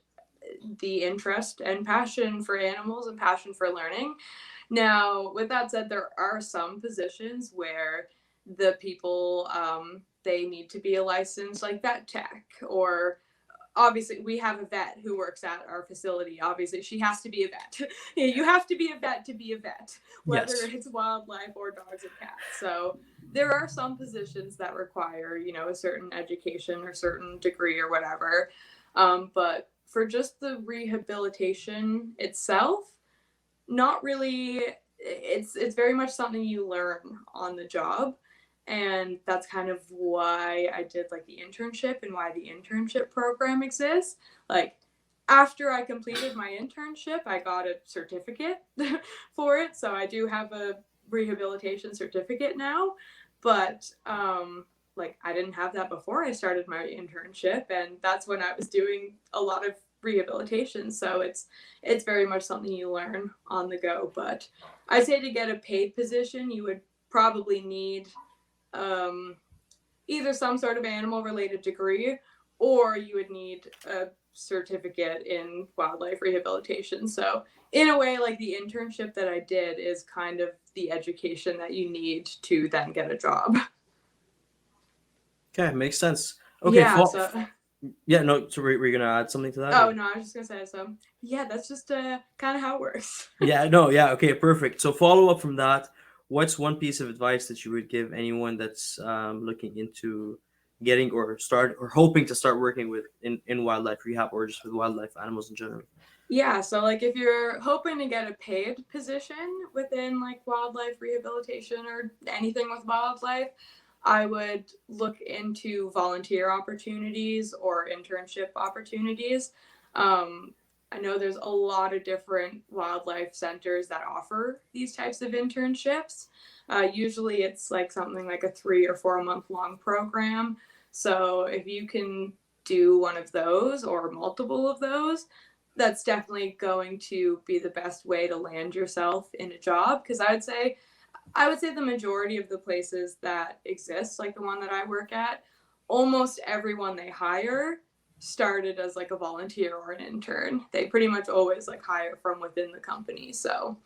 the interest and passion for animals and passion for learning. Now, with that said, there are some positions where the people they need to be a licensed like vet tech, or obviously we have a vet who works at our facility. Obviously she has to be a vet. Yeah, you have to be a vet to be a vet, whether Yes. it's wildlife or dogs and cats. So there are some positions that require, you know, a certain education or certain degree or whatever. But for just the rehabilitation itself, not really. It's very much something you learn on the job, and that's kind of why I did like the internship and why the internship program exists. Like after I completed my internship, I got a certificate for it, so I do have a rehabilitation certificate now. But like I didn't have that before I started my internship, and that's when I was doing a lot of rehabilitation. So it's very much something you learn on the go. But I say to get a paid position, you would probably need um, either some sort of animal related degree, or you would need a certificate in wildlife rehabilitation. So, in a way, like the internship that I did is kind of the education that you need to then get a job. Okay, makes sense. Okay, Yeah, so yeah, no, so were you gonna add something to that oh or? no, I was just gonna say so. Yeah, that's just kind of how it works. Yeah, no, yeah, okay, perfect. So follow up from that, what's one piece of advice that you would give anyone that's looking into getting or start or hoping to start working with in wildlife rehab or just with wildlife animals in general? Yeah, so like if you're hoping to get a paid position within like wildlife rehabilitation or anything with wildlife, I would look into volunteer opportunities or internship opportunities. Um, I know there's a lot of different wildlife centers that offer these types of internships. Usually it's like something like a 3 or 4 month long program. So if you can do one of those or multiple of those, that's definitely going to be the best way to land yourself in a job. Because I would say the majority of the places that exist, like the one that I work at, almost everyone they hire started as like a volunteer or an intern. They pretty much always like hire from within the company. So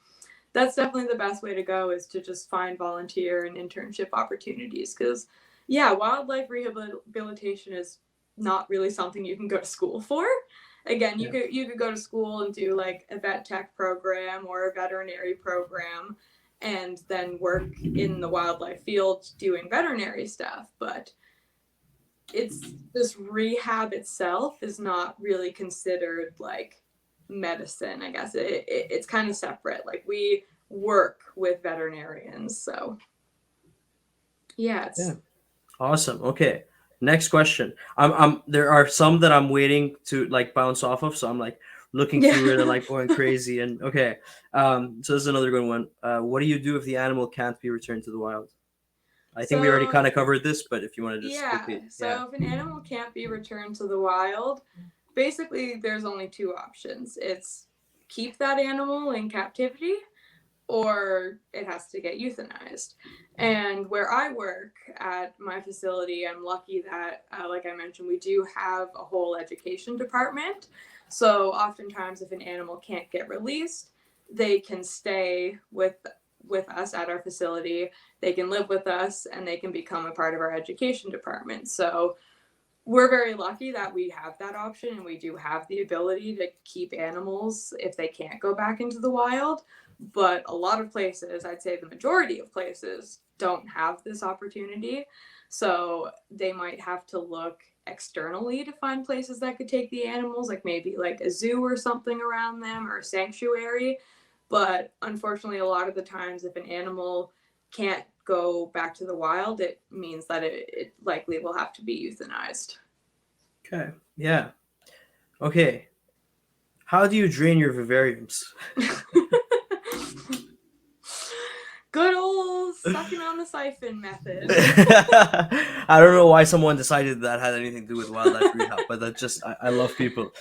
that's definitely the best way to go, is to just find volunteer and internship opportunities. Because yeah, wildlife rehabilitation is not really something you can go to school for. Again, you Yeah. could go to school and do like a vet tech program or a veterinary program and then work in the wildlife field doing veterinary stuff, but it's this rehab itself is not really considered like medicine. I guess it's kind of separate. Like we work with veterinarians, so yeah, Yeah. it's Awesome. Okay. Next question. There are some that I'm waiting to like bounce off of, so I'm like looking yeah. through it and like going crazy. And okay. So this is another good one. What do you do if the animal can't be returned to the wild? I think we already So kind of covered this, but if you want to just yeah, quickly, yeah. so if an animal can't be returned to the wild, basically there's only two options. It's keep that animal in captivity, or it has to get euthanized. And where I work at my facility, I'm lucky that, like I mentioned, we do have a whole education department. So oftentimes, if an animal can't get released, they can stay with us at our facility. They can live with us, and they can become a part of our education department. So we're very lucky that we have that option, and we do have the ability to keep animals if they can't go back into the wild. But a lot of places, I'd say the majority of places, don't have this opportunity. So they might have to look externally to find places that could take the animals, like maybe like a zoo or something around them, or a sanctuary. But unfortunately, a lot of the times, if an animal can't go back to the wild, it means that it likely will have to be euthanized. Okay. Yeah. Okay. How do you drain your vivariums? Good old sucking on the siphon method. I don't know why someone decided that had anything to do with wildlife rehab, but that just I love people.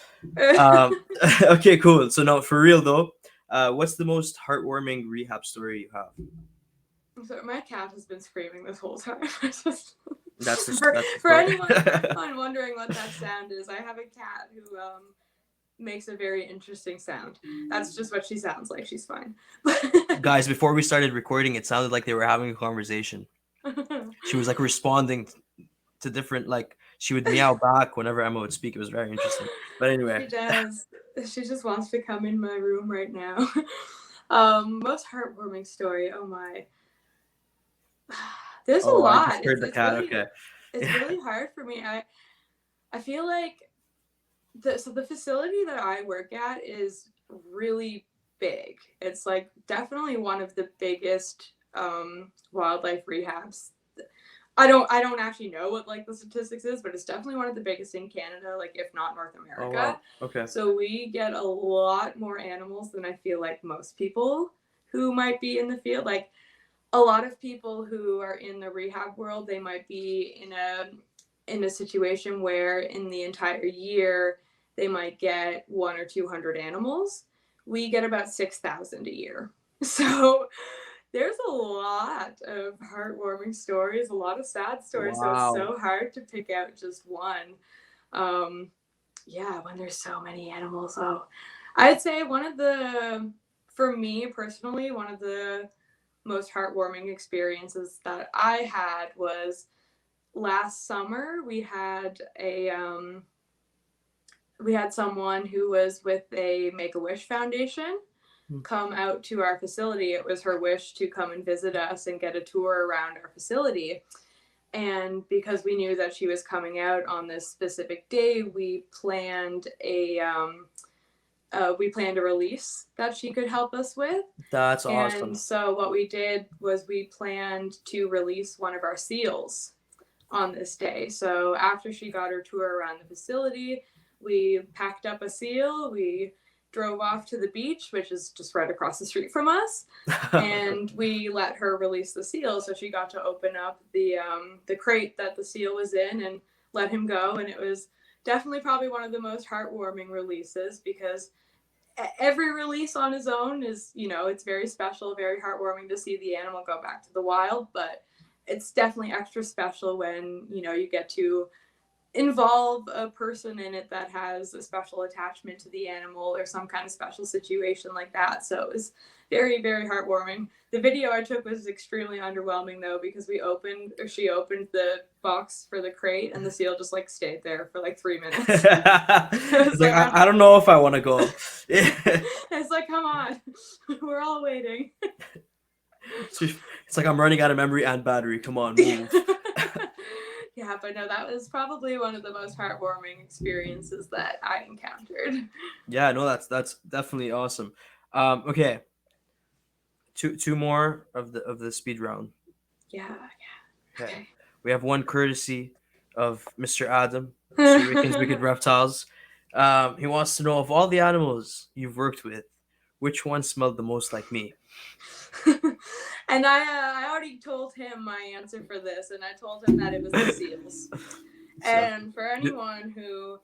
Um, okay, cool. So now for real though, what's the most heartwarming rehab story you have? So my cat has been screaming this whole time. That's the For story. anyone wondering what that sound is, I have a cat who makes a very interesting sound. That's just what she sounds like. She's fine. Guys, before we started recording, it sounded like they were having a conversation. She was like responding to different like she would meow back whenever Emma would speak. It was very interesting. But anyway, She does. She just wants to come in my room right now. Most heartwarming story. Oh my. There's a oh, I lot. just heard It's the it's cat. really Okay. it's really hard for me. I feel like the facility that I work at is really big. It's like definitely one of the biggest wildlife rehabs. I don't actually know what like the statistics is, but it's definitely one of the biggest in Canada, like if not North Oh America. wow. Okay. So we get a lot more animals than I feel like most people who might be in the field. Like a lot of people who are in the rehab world, they might be in a situation where in the entire year they might get 1 or 200 animals. We get about 6,000 a year. So there's a lot of heartwarming stories, a lot of sad stories. So it's Wow. so hard to pick out just one. Um, yeah, when there's so many animals. Oh, I'd say for me personally, one of the most heartwarming experiences that I had was last summer. We had someone who was with a Make a Wish Foundation Hmm. come out to our facility. It was her wish to come and visit us and get a tour around our facility. And because we knew that she was coming out on this specific day, we planned we planned a release that she could help us with. That's And awesome. so what we did was we planned to release one of our seals on this day. So after she got her tour around the facility, we packed up a seal. We drove off to the beach, which is just right across the street from us, and we let her release the seal. So she got to open up the crate that the seal was in and let him go. And it was definitely probably one of the most heartwarming releases, because every release on his own is, it's very special, very heartwarming to see the animal go back to the wild, but it's definitely extra special when, you get to involve a person in it that has a special attachment to the animal or some kind of special situation like that. So it was very, very heartwarming. The video I took was extremely underwhelming though, because she opened the box for the crate and the seal just like stayed there for like 3 minutes. It's like, I don't know if I want to go. It's like, come on, we're all waiting. It's like I'm running out of memory and battery. Come on, move. Yeah, but no, that was probably one of the most heartwarming experiences that I encountered. Yeah, no, that's definitely awesome. Okay, two more of the speed round. Yeah. Okay, we have one courtesy of Mr. Adam, Mr. Rickin's Wicked Reptiles. He wants to know, of all the animals you've worked with, which one smelled the most like me? And I already told him my answer for this, and I told him that it was the seals. And for anyone who,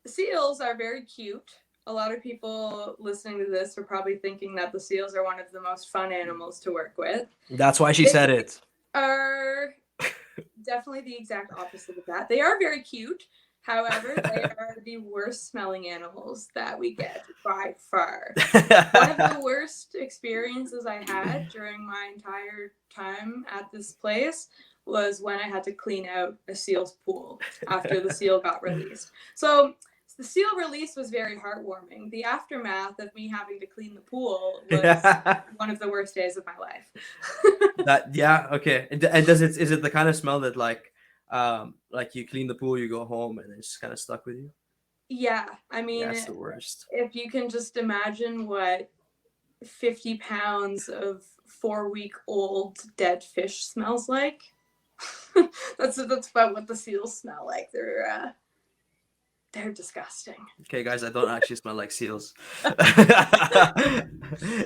seals are very cute. A lot of people listening to this are probably thinking that the seals are one of the most fun animals to work with. That's why she said it. Are definitely the exact opposite of that. They are very cute. However, they are the worst smelling animals that we get by far. One of the worst experiences I had during my entire time at this place was when I had to clean out a seal's pool after the seal got released. So the seal release was very heartwarming. The aftermath of me having to clean the pool was one of the worst days of my life. Okay. And is it the kind of smell that like you clean the pool, you go home, and it's kind of stuck with you? Yeah, I mean, that's the worst. If you can just imagine what 50 pounds of 4-week-old dead fish smells like. that's about what the seals smell like. They're disgusting. Okay, guys, I don't actually smell like seals.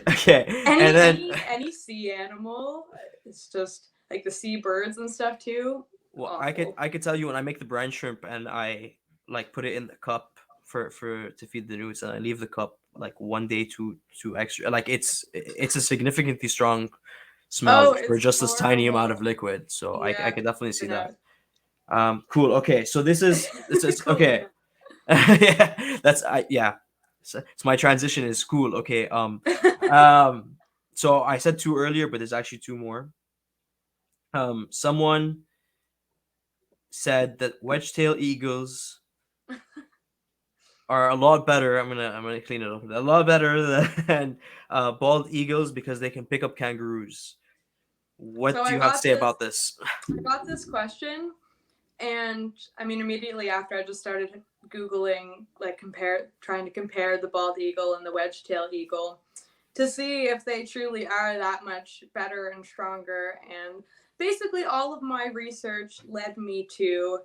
Okay, any sea animal, it's just like the sea birds and stuff too. Well, awful. I could tell you, when I make the brine shrimp and I like put it in the cup for to feed the newts, and I leave the cup like 1 day to extra, like it's a significantly strong smell for just this tiny amount of liquid. So yeah, I can definitely see that. Cool. Okay, so this is cool. Okay. Yeah, it's my transition is cool. Okay. So I said 2 earlier, but there's actually 2 more. Someone said that wedge-tail eagles are a lot better. I'm gonna clean it up. A lot better than bald eagles because they can pick up kangaroos. What do you have to say about this? I got this question, and I mean, immediately after, I just started Googling, like trying to compare the bald eagle and the wedge-tail eagle to see if they truly are that much better and stronger. And basically all of my research led me to,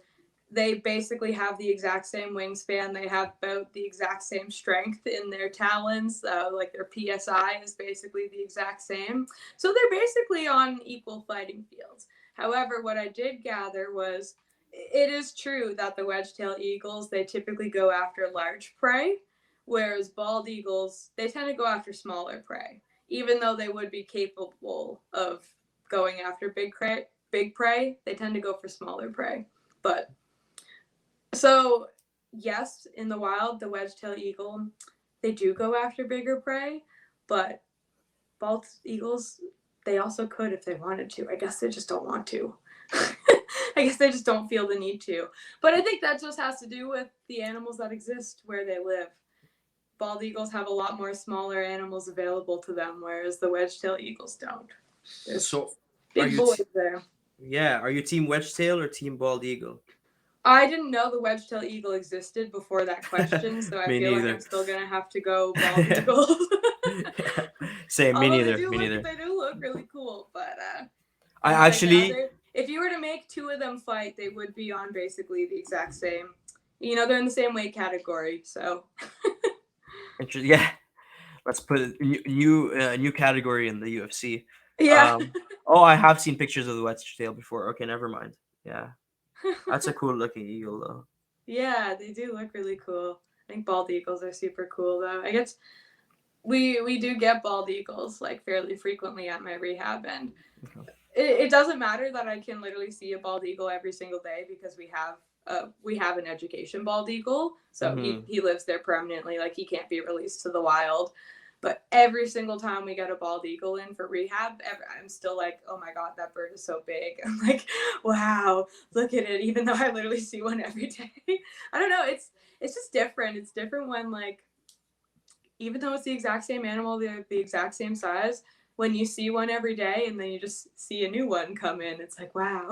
they basically have the exact same wingspan. They have about the exact same strength in their talons. Like their PSI is basically the exact same. So they're basically on equal fighting fields. However, what I did gather was, it is true that the wedge-tail eagles, they typically go after large prey, whereas bald eagles, they tend to go after smaller prey, even though they would be capable of going after big prey, they tend to go for smaller prey. But so yes, in the wild, the wedge-tail eagle, they do go after bigger prey, but bald eagles, they also could if they wanted to. I guess they just don't want to. I guess they just don't feel the need to. But I think that just has to do with the animals that exist where they live. Bald eagles have a lot more smaller animals available to them, whereas the wedge-tail eagles don't. There's so big boys there. Yeah, are you team wedge-tail or team bald eagle? I didn't know the wedge-tailed eagle existed before that question, so I Me feel like I'm neither. still gonna have to go bald eagles. Same, me Although neither. Me neither. they do look really cool, but I I'm just like, yeah, actually, if you were to make two of them fight, they would be on basically the exact same. You know, they're in the same weight category, so yeah. Let's put a new category in the UFC. yeah. Um, oh, I have seen pictures of the wedge tail before. Okay, never mind. Yeah, that's a cool looking eagle though. Yeah, they do look really cool. I think bald eagles are super cool though. I guess we do get bald eagles like fairly frequently at my rehab, and it doesn't matter that I can literally see a bald eagle every single day because we have an education bald eagle, so Mm-hmm. he lives there permanently. Like he can't be released to the wild. But every single time we get a bald eagle in for rehab, I'm still like, oh my god, that bird is so big. I'm like, wow, look at it. Even though I literally see one every day, I don't know. It's just different. It's different when like even though it's the exact same animal, the exact same size, when you see one every day and then you just see a new one come in, it's like, wow.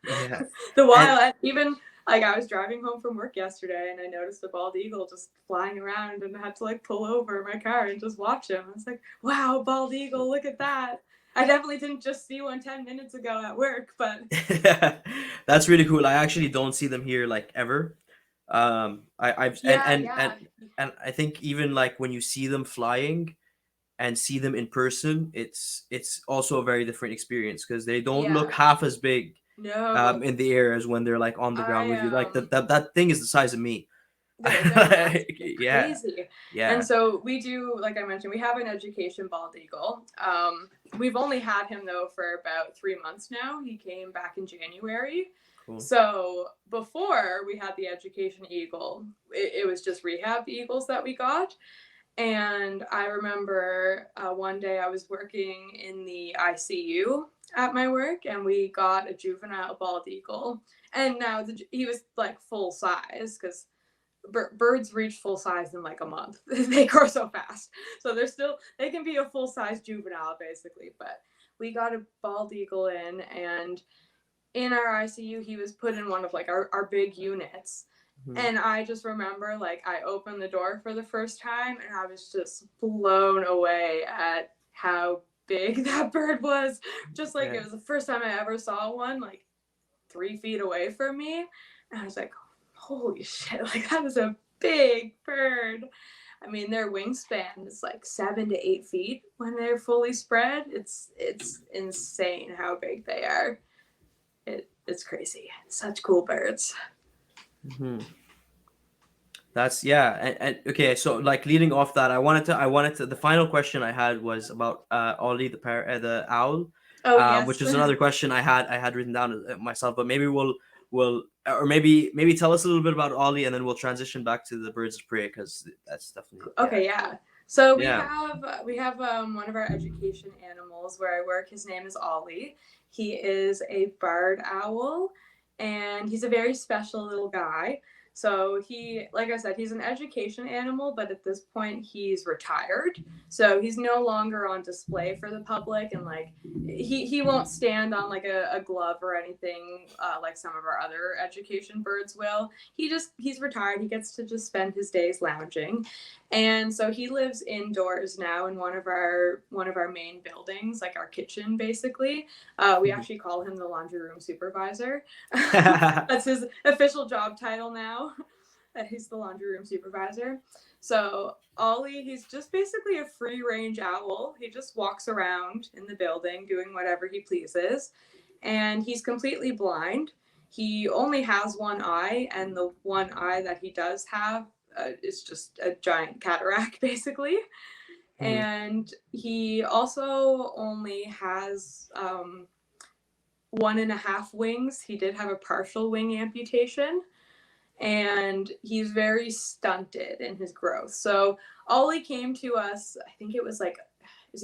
Yeah, The and wild, even like I was driving home from work yesterday and I noticed a bald eagle just flying around and I had to like pull over my car and just watch him. I was like, wow, bald eagle, look at that. I definitely didn't just see one 10 minutes ago at work, but that's really cool. I actually don't see them here like ever. I've yeah, yeah. and I think even like when you see them flying and see them in person, it's also a very different experience because they don't look Yeah. half as big No. in the air as when they're like on the ground I with you. Like that thing is the size of me. they're massive. They're Yeah, crazy. And yeah. so we do, like I mentioned, we have an education bald eagle. We've only had him though for about 3 months now. He came back in January. Cool. So before we had the education eagle, it was just rehab eagles that we got. And I remember one day I was working in the ICU at my work, and we got a juvenile bald eagle. And now he was like full size because birds reach full size in like a month. They grow so fast, so they can be a full size juvenile basically. But we got a bald eagle in, and in our ICU he was put in one of like our big units. Mhm. And I just remember like I opened the door for the first time and I was just blown away at how big that bird was. Just like Yeah. it was the first time I ever saw one like 3 feet away from me. And I was like, holy shit, like that is a big bird. I mean, their wingspan is like 7 to 8 feet when they're fully spread. It's insane how big they are. It's crazy. Such cool birds. Mhm. That's yeah, and okay. So like leading off that, I wanted to. The final question I had was about Ollie the owl, Oh yes. which is another question I had written down myself. But maybe we'll or maybe tell us a little bit about Ollie, and then we'll transition back to the birds of prey because that's definitely yeah Okay, yeah. So yeah. we have one of our education animals where I work. His name is Ollie. He is a barred owl, and he's a very special little guy. So he, like I said, he's an education animal, but at this point he's retired. So he's no longer on display for the public, and like he won't stand on like a glove or anything like some of our other education birds will. He's retired. He gets to just spend his days lounging. And so he lives indoors now in one of our main buildings, like our kitchen, basically. We Mhm. actually call him the laundry room supervisor. That's his official job title now. That he's the laundry room supervisor. So Ollie, he's just basically a free range owl. He just walks around in the building doing whatever he pleases, and he's completely blind. He only has one eye, and the one eye that he does have is just a giant cataract, basically. Mhm. And he also only has 1.5 wings. He did have a partial wing amputation, and he's very stunted in his growth. So Ollie came to us, I think it was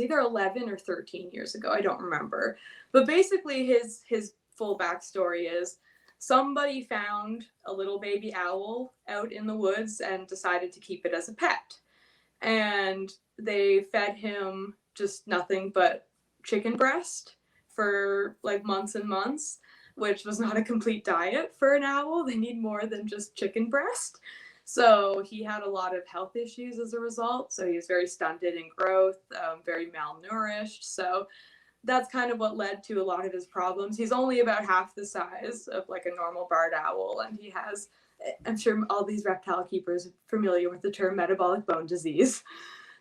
either 11 or 13 years ago. I don't remember. But basically his full backstory is somebody found a little baby owl out in the woods and decided to keep it as a pet. And they fed him just nothing but chicken breast for like months and months. which was not a complete diet for an owl. They need more than just chicken breast. So he had a lot of health issues as a result. So he was very stunted in growth, very malnourished. So that's kind of what led to a lot of his problems. He's only about half the size of like a normal barred owl, and he has, I'm sure all these reptile keepers are familiar with the term metabolic bone disease.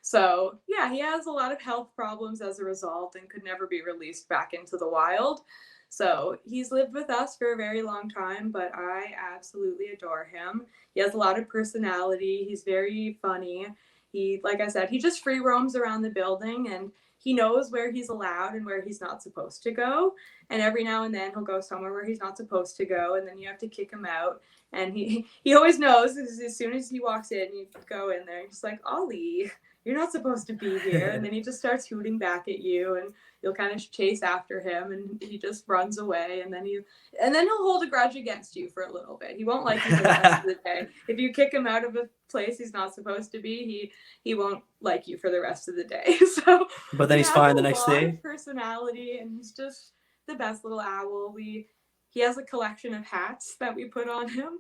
So yeah, he has a lot of health problems as a result and could never be released back into the wild. So he's lived with us for a very long time, but I absolutely adore him. He has a lot of personality. He's very funny. He, like I said, he just free roams around the building, and he knows where he's allowed and where he's not supposed to go. And every now and then he'll go somewhere where he's not supposed to go, and then you have to kick him out. And he always knows as soon as he walks in, you go in there, he's like, Ollie, you're not supposed to be here. And then he just starts hooting back at you, and you'll kind of chase after him, and he just runs away. And then he'll hold a grudge against you for a little bit. He won't like you for the rest of the day. If you kick him out of a place he's not supposed to be, he won't like you for the rest of the day. So, but then he's fine the next day. Personality, and he's just the best little owl. He has a collection of hats that we put on him.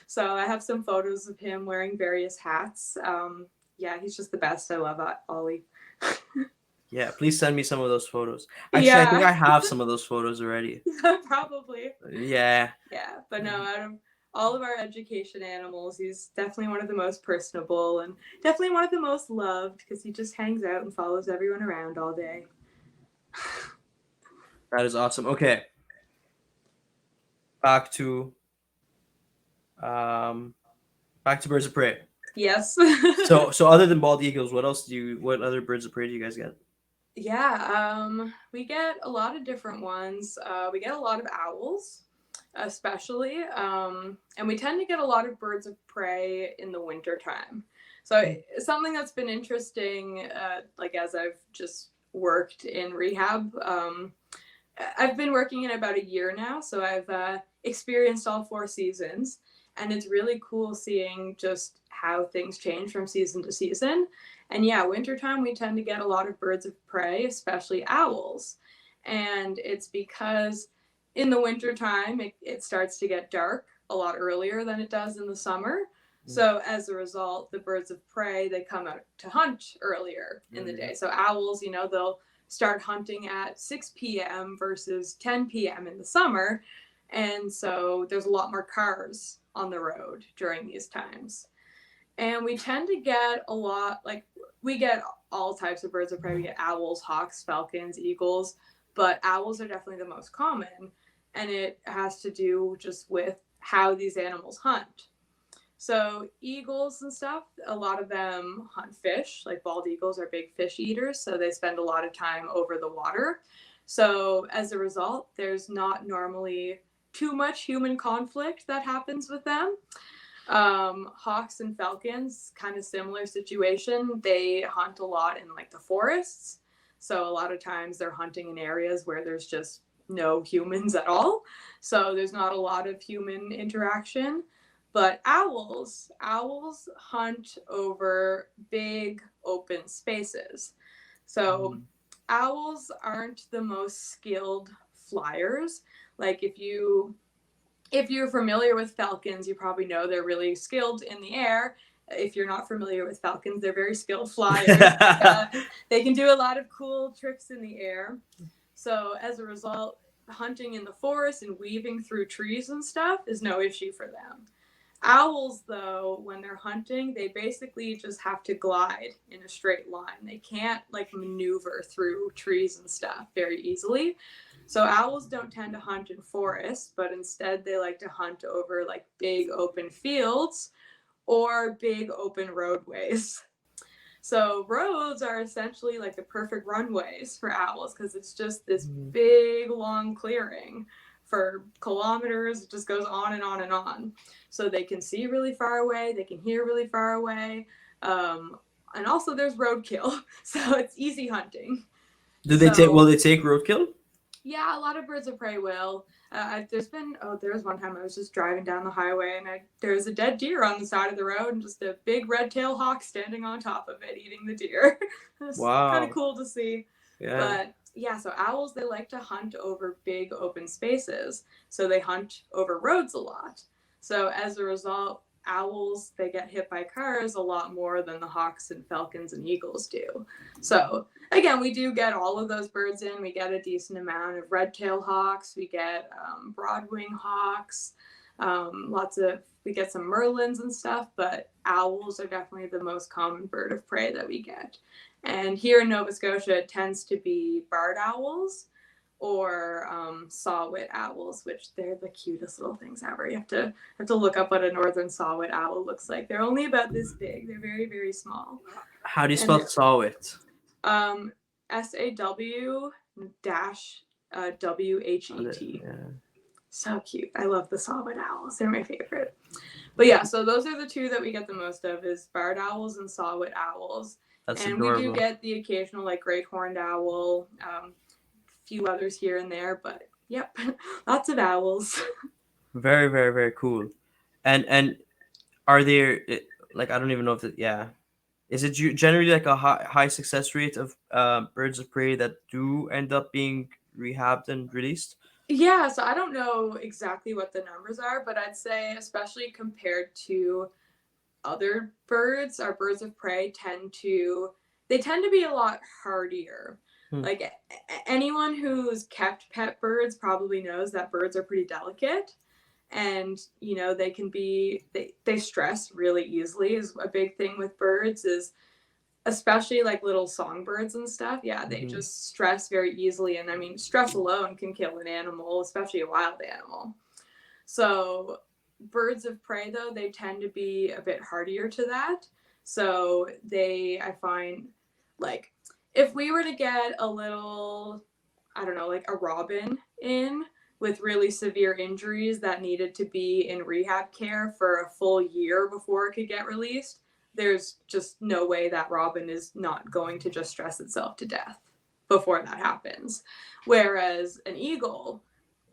So I have some photos of him wearing various hats. Yeah, he's just the best. I love Ollie. Yeah, please send me some of those photos. Actually, I think I have some of those photos already. Probably. Yeah. Yeah, but no, out of all of our education animals, he's definitely one of the most personable and definitely one of the most loved because he just hangs out and follows everyone around all day. That is awesome. Okay. Back to birds of prey. Yes. so other than bald eagles, what other birds of prey do you guys get? Yeah, we get a lot of different ones. We get a lot of owls, especially, and we tend to get a lot of birds of prey in the winter time. So something that's been interesting, like as I've just worked in rehab, I've been working in about a year now, so I've experienced all 4 seasons, and it's really cool seeing just how things change from season to season. And yeah, wintertime, we tend to get a lot of birds of prey, especially owls. And it's because in the wintertime, it starts to get dark a lot earlier than it does in the summer. So as a result, the birds of prey, they come out to hunt earlier in the day. So owls, they'll start hunting at 6 p.m. versus 10 p.m. in the summer. And so there's a lot more cars on the road during these times. And we tend to get a lot, like we get all types of birds of prey. We get owls, hawks, falcons, eagles, but owls are definitely the most common. And it has to do just with how these animals hunt. So eagles and stuff, a lot of them hunt fish. Like bald eagles are big fish eaters, so they spend a lot of time over the water. So as a result, there's not normally too much human conflict that happens with them. Hawks and falcons, kind of similar situation. They hunt a lot in like the forests. So a lot of times they're hunting in areas where there's just no humans at all. So there's not a lot of human interaction. But owls hunt over big open spaces. So owls aren't the most skilled flyers. Like if you're familiar with falcons, you probably know they're really skilled in the air. If you're not familiar with falcons, they're very skilled flyers. They can do a lot of cool tricks in the air. So as a result, hunting in the forest and weaving through trees and stuff is no issue for them. Owls, though, when they're hunting, they basically just have to glide in a straight line. They can't like maneuver through trees and stuff very easily. So owls don't tend to hunt in forests, but instead they like to hunt over like big open fields or big open roadways. So roads are essentially like the perfect runways for owls because it's just this big long clearing for kilometers. It just goes on and on and on. So they can see really far away, they can hear really far away, and also there's roadkill, so it's easy hunting. Will they take roadkill? Yeah, a lot of birds of prey will. There was one time I was just driving down the highway and there was a dead deer on the side of the road and just a big red-tailed hawk standing on top of it eating the deer. It was kind of cool to see. Yeah. But yeah, so owls, they like to hunt over big open spaces. So they hunt over roads a lot. So as a result, owls, they get hit by cars a lot more than the hawks and falcons and eagles do. So again, we do get all of those birds in. We get a decent amount of red-tailed hawks. We get broadwing hawks. We get some merlins and stuff, but owls are definitely the most common bird of prey that we get. And here in Nova Scotia, it tends to be barred owls or saw-whet owls, which they're the cutest little things ever. You have to look up what a northern saw-whet owl looks like. They're only about this big. They're very, very small. How do you And spell saw-whet? SAW dash WHET. Yeah. So cute. I love the saw-whet owls. They're my favorite. But yeah, so those are the two that we get the most of, is barred owls and saw-whet owls. That's And adorable. we do get the occasional like great horned owl, few others here and there, but yep, lots of owls. Very, very, very cool. And are there like, I don't even know if it, yeah. Is it generally like a high success rate of birds of prey that do end up being rehabbed and released? Yeah, so I don't know exactly what the numbers are, but I'd say especially compared to other birds, our birds of prey tend to be a lot hardier. Like anyone who's kept pet birds probably knows that birds are pretty delicate, and they can be they stress really easily. Is a big thing with birds, is especially like little songbirds and stuff. Yeah, they just stress very easily, and I mean, stress alone can kill an animal, especially a wild animal. So birds of prey, though, they tend to be a bit hardier to that. So I find, like, if we were to get a little, I don't know, like a robin in with really severe injuries that needed to be in rehab care for a full year before it could get released, there's just no way that robin is not going to just stress itself to death before that happens. Whereas an eagle,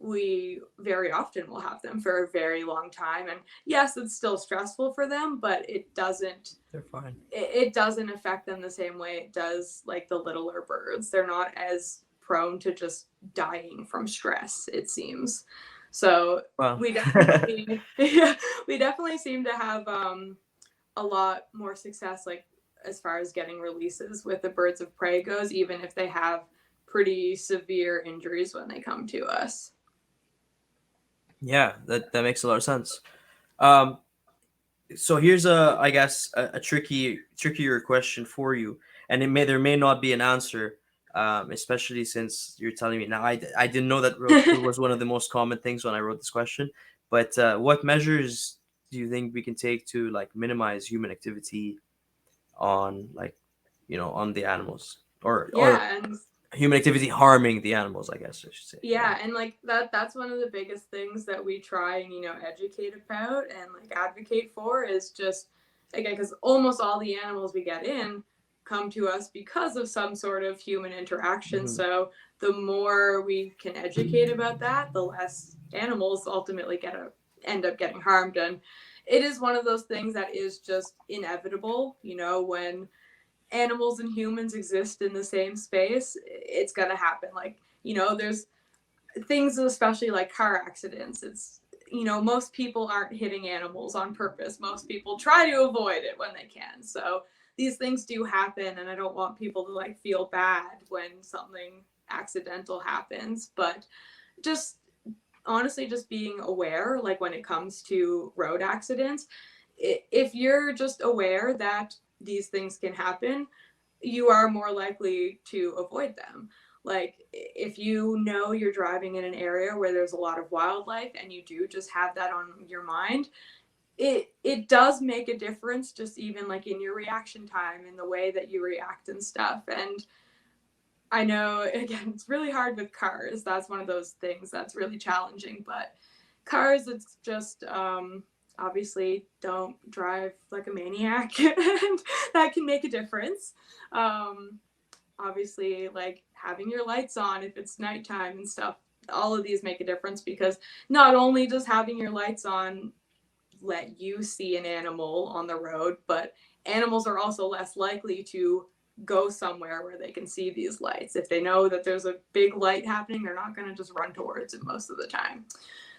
we very often will have them for a very long time, and yes, it's still stressful for them, but They're fine. it doesn't affect them the same way it does like the littler birds. They're not as prone to just dying from stress, it seems. So Well, we definitely yeah, we definitely seem to have a lot more success, like as far as getting releases with the birds of prey goes, even if they have pretty severe injuries when they come to us. yeah, that makes a lot of sense. So here's I guess a trickier question for you, and there may not be an answer, especially since you're telling me now. I didn't know that food was one of the most common things when I wrote this question. But what measures do you think we can take to like minimize human activity on, like, on the animals, or Yeah, and human activity harming the animals, I guess I should say. Yeah. yeah, and like that's one of the biggest things that we try and educate about and like advocate for, is just, again, because almost all the animals we get in come to us because of some sort of human interaction. Mhm. So the more we can educate about that, the less animals ultimately end up getting harmed. And it is one of those things that is just inevitable, when animals and humans exist in the same space, it's gonna happen. Like, there's things, especially like car accidents. It's, most people aren't hitting animals on purpose. Most people try to avoid it when they can. So these things do happen, and I don't want people to like feel bad when something accidental happens. But just honestly, just being aware, like when it comes to road accidents, if you're just aware that these things can happen, you are more likely to avoid them. Like if you know you're driving in an area where there's a lot of wildlife and you do just have that on your mind, it does make a difference, just even like in your reaction time, in the way that you react and stuff. And I know, again, it's really hard with cars. That's one of those things that's really challenging. But cars, it's just obviously don't drive like a maniac, and that can make a difference. Obviously, like having your lights on if it's nighttime and stuff, all of these make a difference, because not only does having your lights on let you see an animal on the road, but animals are also less likely to go somewhere where they can see these lights. If they know that there's a big light happening, they're not going to just run towards it most of the time.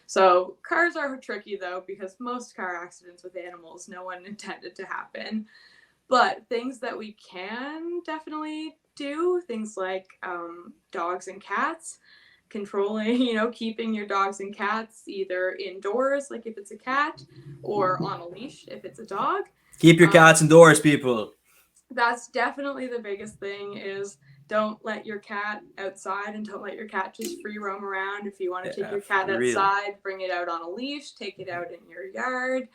So cars are tricky though, because most car accidents with animals, no one intended to happen. But things that we can definitely do, things like dogs and cats, controlling, keeping your dogs and cats either indoors, like if it's a cat, or on a leash if it's a dog. Keep your cats indoors, people. That's definitely the biggest thing, is don't let your cat outside and don't let your cat just free roam around. If you want to take your cat outside, bring it out on a leash, take it out in your yard,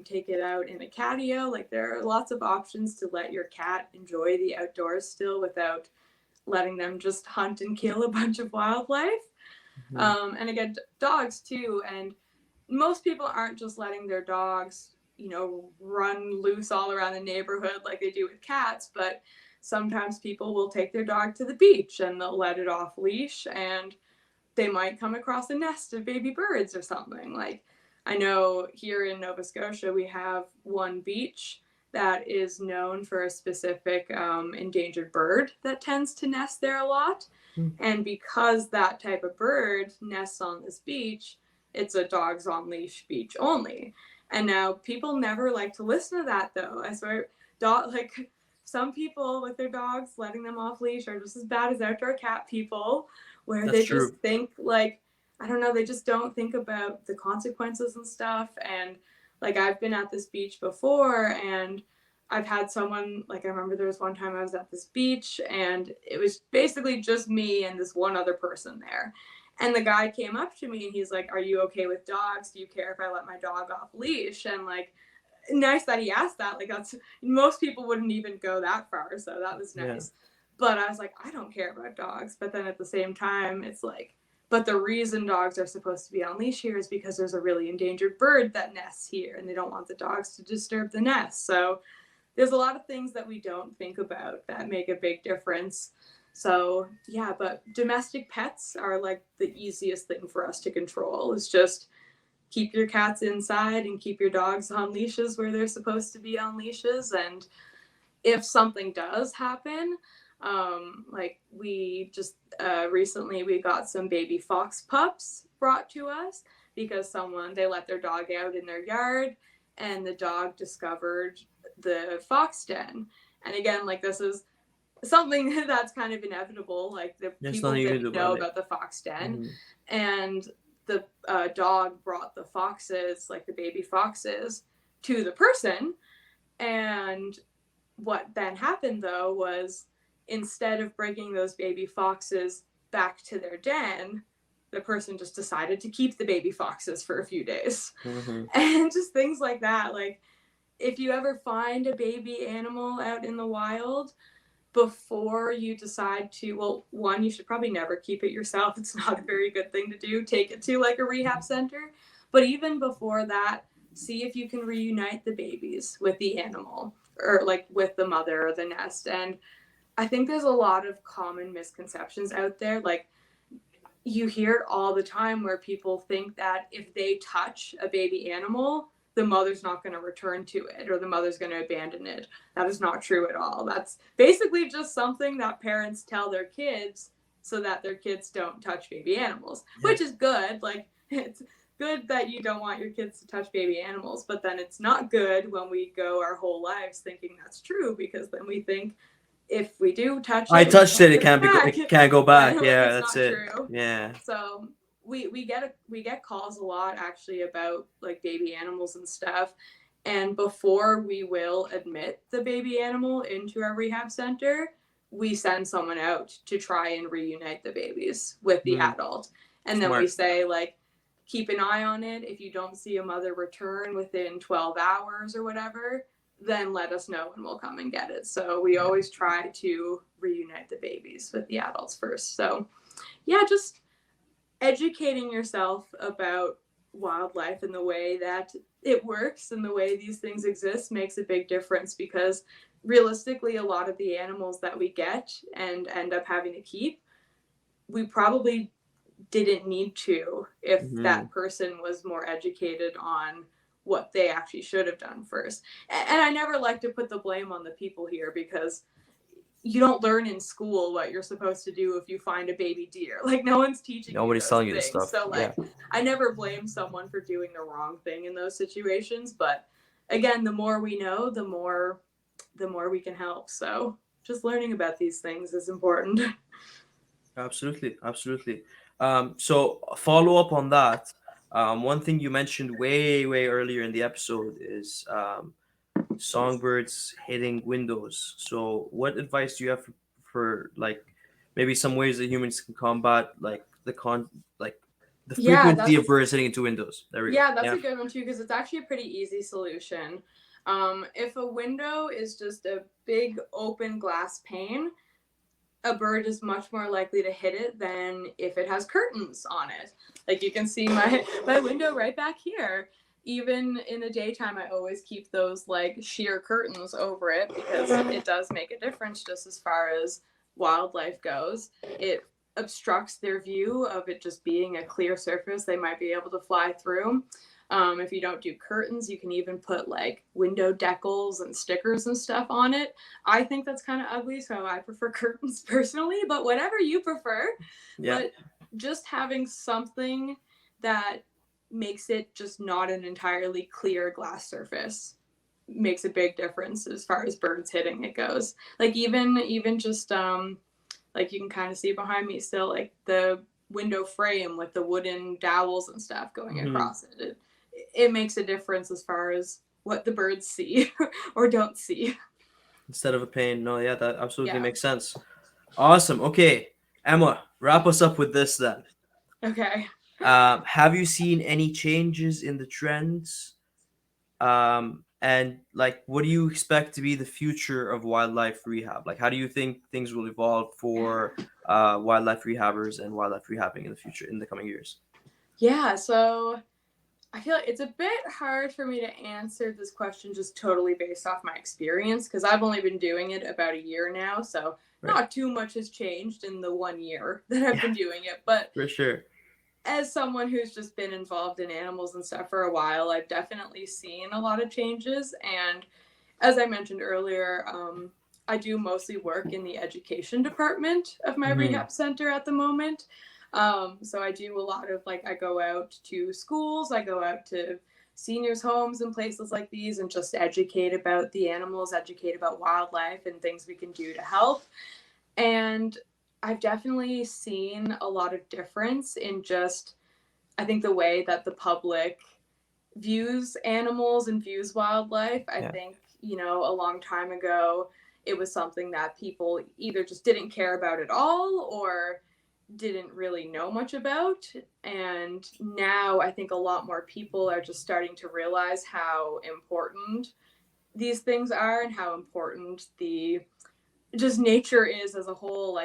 take it out in a catio. Like, there are lots of options to let your cat enjoy the outdoors still without letting them just hunt and kill a bunch of wildlife. And again, dogs too. And most people aren't just letting their dogs, run loose all around the neighborhood like they do with cats, but sometimes people will take their dog to the beach and they'll let it off leash, and they might come across a nest of baby birds or something. Like, I know here in Nova Scotia, we have one beach that is known for a specific endangered bird that tends to nest there a lot. And because that type of bird nests on this beach, it's a dogs on leash beach only. And now people never like to listen to that, though. I swear, some people with their dogs letting them off leash are just as bad as outdoor cat people, where That's they true. just think, like, I don't know, they just don't think about the consequences and stuff. And like, I've been at this beach before, and I've had someone, like, I remember there was one time I was at this beach and it was basically just me and this one other person there. And the guy came up to me and he's like, "Are you okay with dogs? Do you care if I let my dog off leash?" And like, nice that he asked that. Like, that's, most people wouldn't even go that far. So that was nice. Yeah. But I was like, I don't care about dogs. But then at the same time, it's like, but the reason dogs are supposed to be on leash here is because there's a really endangered bird that nests here and they don't want the dogs to disturb the nest. So there's a lot of things that we don't think about that make a big difference. So yeah, but domestic pets are like the easiest thing for us to control. Is just keep your cats inside and keep your dogs on leashes where they're supposed to be on leashes. And if something does happen, like we just recently we got some baby fox pups brought to us because they let their dog out in their yard and the dog discovered the fox den. And again, like, this is something that's kind of inevitable. Like, the people didn't know about the fox den, and the dog brought the foxes, like the baby foxes, to the person. And what then happened, though, was instead of bringing those baby foxes back to their den, the person just decided to keep the baby foxes for a few days. And just things like that. Like, if you ever find a baby animal out in the wild, before you decide to, well, one, you should probably never keep it yourself. It's not a very good thing to do. Take it to like a rehab center. But even before that, see if you can reunite the babies with the animal, or like with the mother or the nest. And I think there's a lot of common misconceptions out there. Like, you hear it all the time where people think that if they touch a baby animal, the mother's not going to return to it, or the mother's going to abandon it. That is not true at all. That's basically just something that parents tell their kids so that their kids don't touch baby animals, which is good. Like, it's good that you don't want your kids to touch baby animals, but then it's not good when we go our whole lives thinking that's true, because then we think if we do touch it, I touched it, it can't go back. Yeah, that's it. True. Yeah. So we get calls a lot actually about like baby animals and stuff. And before we will admit the baby animal into our rehab center, we send someone out to try and reunite the babies with the adult. And then we say, like, keep an eye on it. If you don't see a mother return within 12 hours or whatever, then let us know and we'll come and get it. So we always try to reunite the babies with the adults first. So yeah, just educating yourself about wildlife and the way that it works and the way these things exist makes a big difference, because realistically, a lot of the animals that we get and end up having to keep, we probably didn't need to if that person was more educated on what they actually should have done first. And I never like to put the blame on the people here, because you don't learn in school what you're supposed to do if you find a baby deer. Like, no one's teaching you Nobody's those telling you this things. stuff. So Yeah, like, I never blame someone for doing the wrong thing in those situations, but again, the more we know, the more we can help. So just learning about these things is important. absolutely, absolutely. So follow up on that. One thing you mentioned way earlier in the episode is songbirds hitting windows. So what advice do you have for like maybe some ways that humans can combat like the Yeah, frequency of that's birds hitting into windows? There we go. yeah, that's Yeah. a good one too, because it's actually a pretty easy solution. If a window is just a big open glass pane, a bird is much more likely to hit it than if it has curtains on it. Like, you can see my window right back here. Even in the daytime, I always keep those like sheer curtains over it, because it does make a difference just as far as wildlife goes. It obstructs their view of it just being a clear surface they might be able to fly through. If you don't do curtains, you can even put like window decals and stickers and stuff on it. I think that's kind of ugly, so I prefer curtains personally, but whatever you prefer. Yeah. But just having something that makes it just not an entirely clear glass surface makes a big difference as far as birds hitting it goes. Like, even just like, you can kind of see behind me still, like the window frame with the wooden dowels and stuff going Hmm. across it. It makes a difference as far as what the birds see or don't see. Instead of a pain. No, yeah, that absolutely Yeah. makes sense. Awesome. Okay, Emma, wrap us up with this then. Okay. Have you seen any changes in the trends? And like, what do you expect to be the future of wildlife rehab? Like, how do you think things will evolve for wildlife rehabbers and wildlife rehabbing in the future, in the coming years? Yeah, so I feel like it's a bit hard for me to answer this question just totally based off my experience, because I've only been doing it about a year now, so Right. not too much has changed in the 1 year that I've Yeah, been doing it. But for sure. as someone who's just been involved in animals and stuff for a while, I've definitely seen a lot of changes. And as I mentioned earlier, I do mostly work in the education department of my Hmm. rehab center at the moment. So I do a lot of, like, I go out to schools, I go out to seniors' homes and places like these, and just educate about the animals, educate about wildlife and things we can do to help. And I've definitely seen a lot of difference in just, I think, the way that the public views animals and views wildlife. I Yeah. think, a long time ago, it was something that people either just didn't care about at all or didn't really know much about. And now I think a lot more people are just starting to realize how important these things are and how important the just nature is as a whole.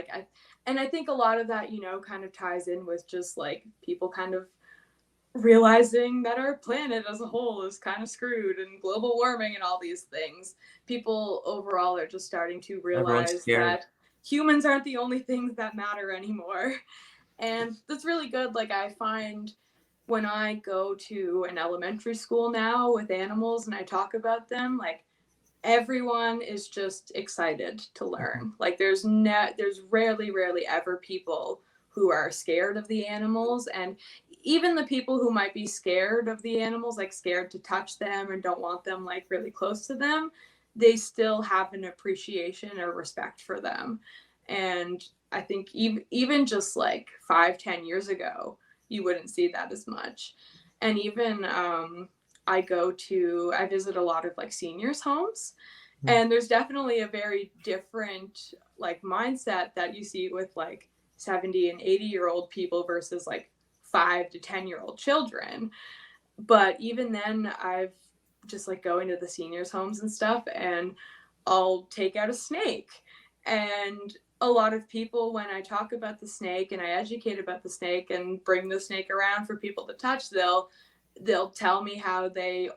And I think a lot of that, kind of ties in with just like people kind of realizing that our planet as a whole is kind of screwed, and global warming and all these things. People overall are just starting to Everyone's realize scared. that humans aren't the only things that matter anymore. And that's really good. Like, I find when I go to an elementary school now with animals and I talk about them, like, everyone is just excited to Mhm. learn. Like, there's rarely ever people who are scared of the animals. And even the people who might be scared of the animals, like scared to touch them and don't want them like really close to them, they still have an appreciation or respect for them. And I think even just like 5-10 years ago, you wouldn't see that as much. And even I visit a lot of like seniors homes, Mhm. and there's definitely a very different like mindset that you see with like 70 and 80-year-old people versus like 5 to 10-year-old children. But even then, I've just like going to the seniors homes and stuff, and I'll take out a snake. And a lot of people, when I talk about the snake and I educate about the snake and bring the snake around for people to touch, they'll tell me how they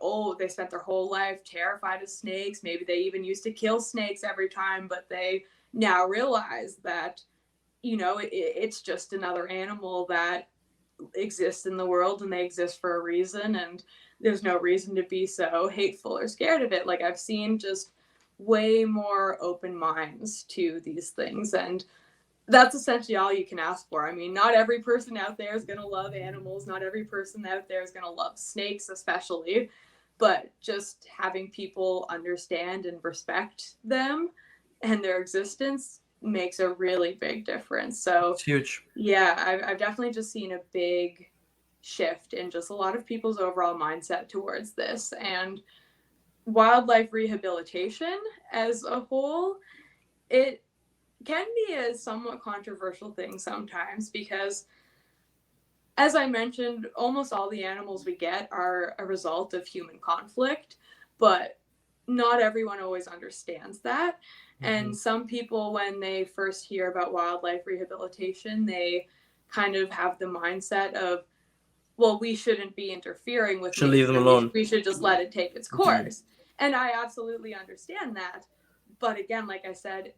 spent their whole life terrified of snakes. Maybe they even used to kill snakes every time, but they now realize that, it's just another animal that exist in the world, and they exist for a reason, and there's no reason to be so hateful or scared of it. Like, I've seen just way more open minds to these things. And that's essentially all you can ask for. I mean, not every person out there is going to love animals. Not every person out there is going to love snakes, especially. But just having people understand and respect them and their existence makes a really big difference. So, It's huge. yeah, I've definitely just seen a big shift in just a lot of people's overall mindset towards this. And wildlife rehabilitation as a whole, it can be a somewhat controversial thing sometimes because, as I mentioned, almost all the animals we get are a result of human conflict, but not everyone always understands that. And some people, when they first hear about wildlife rehabilitation, they kind of have the mindset of, well, we shouldn't be interfering with Should leave them nature. alone. We should just let it take its course. And I absolutely understand that. But again, like I said,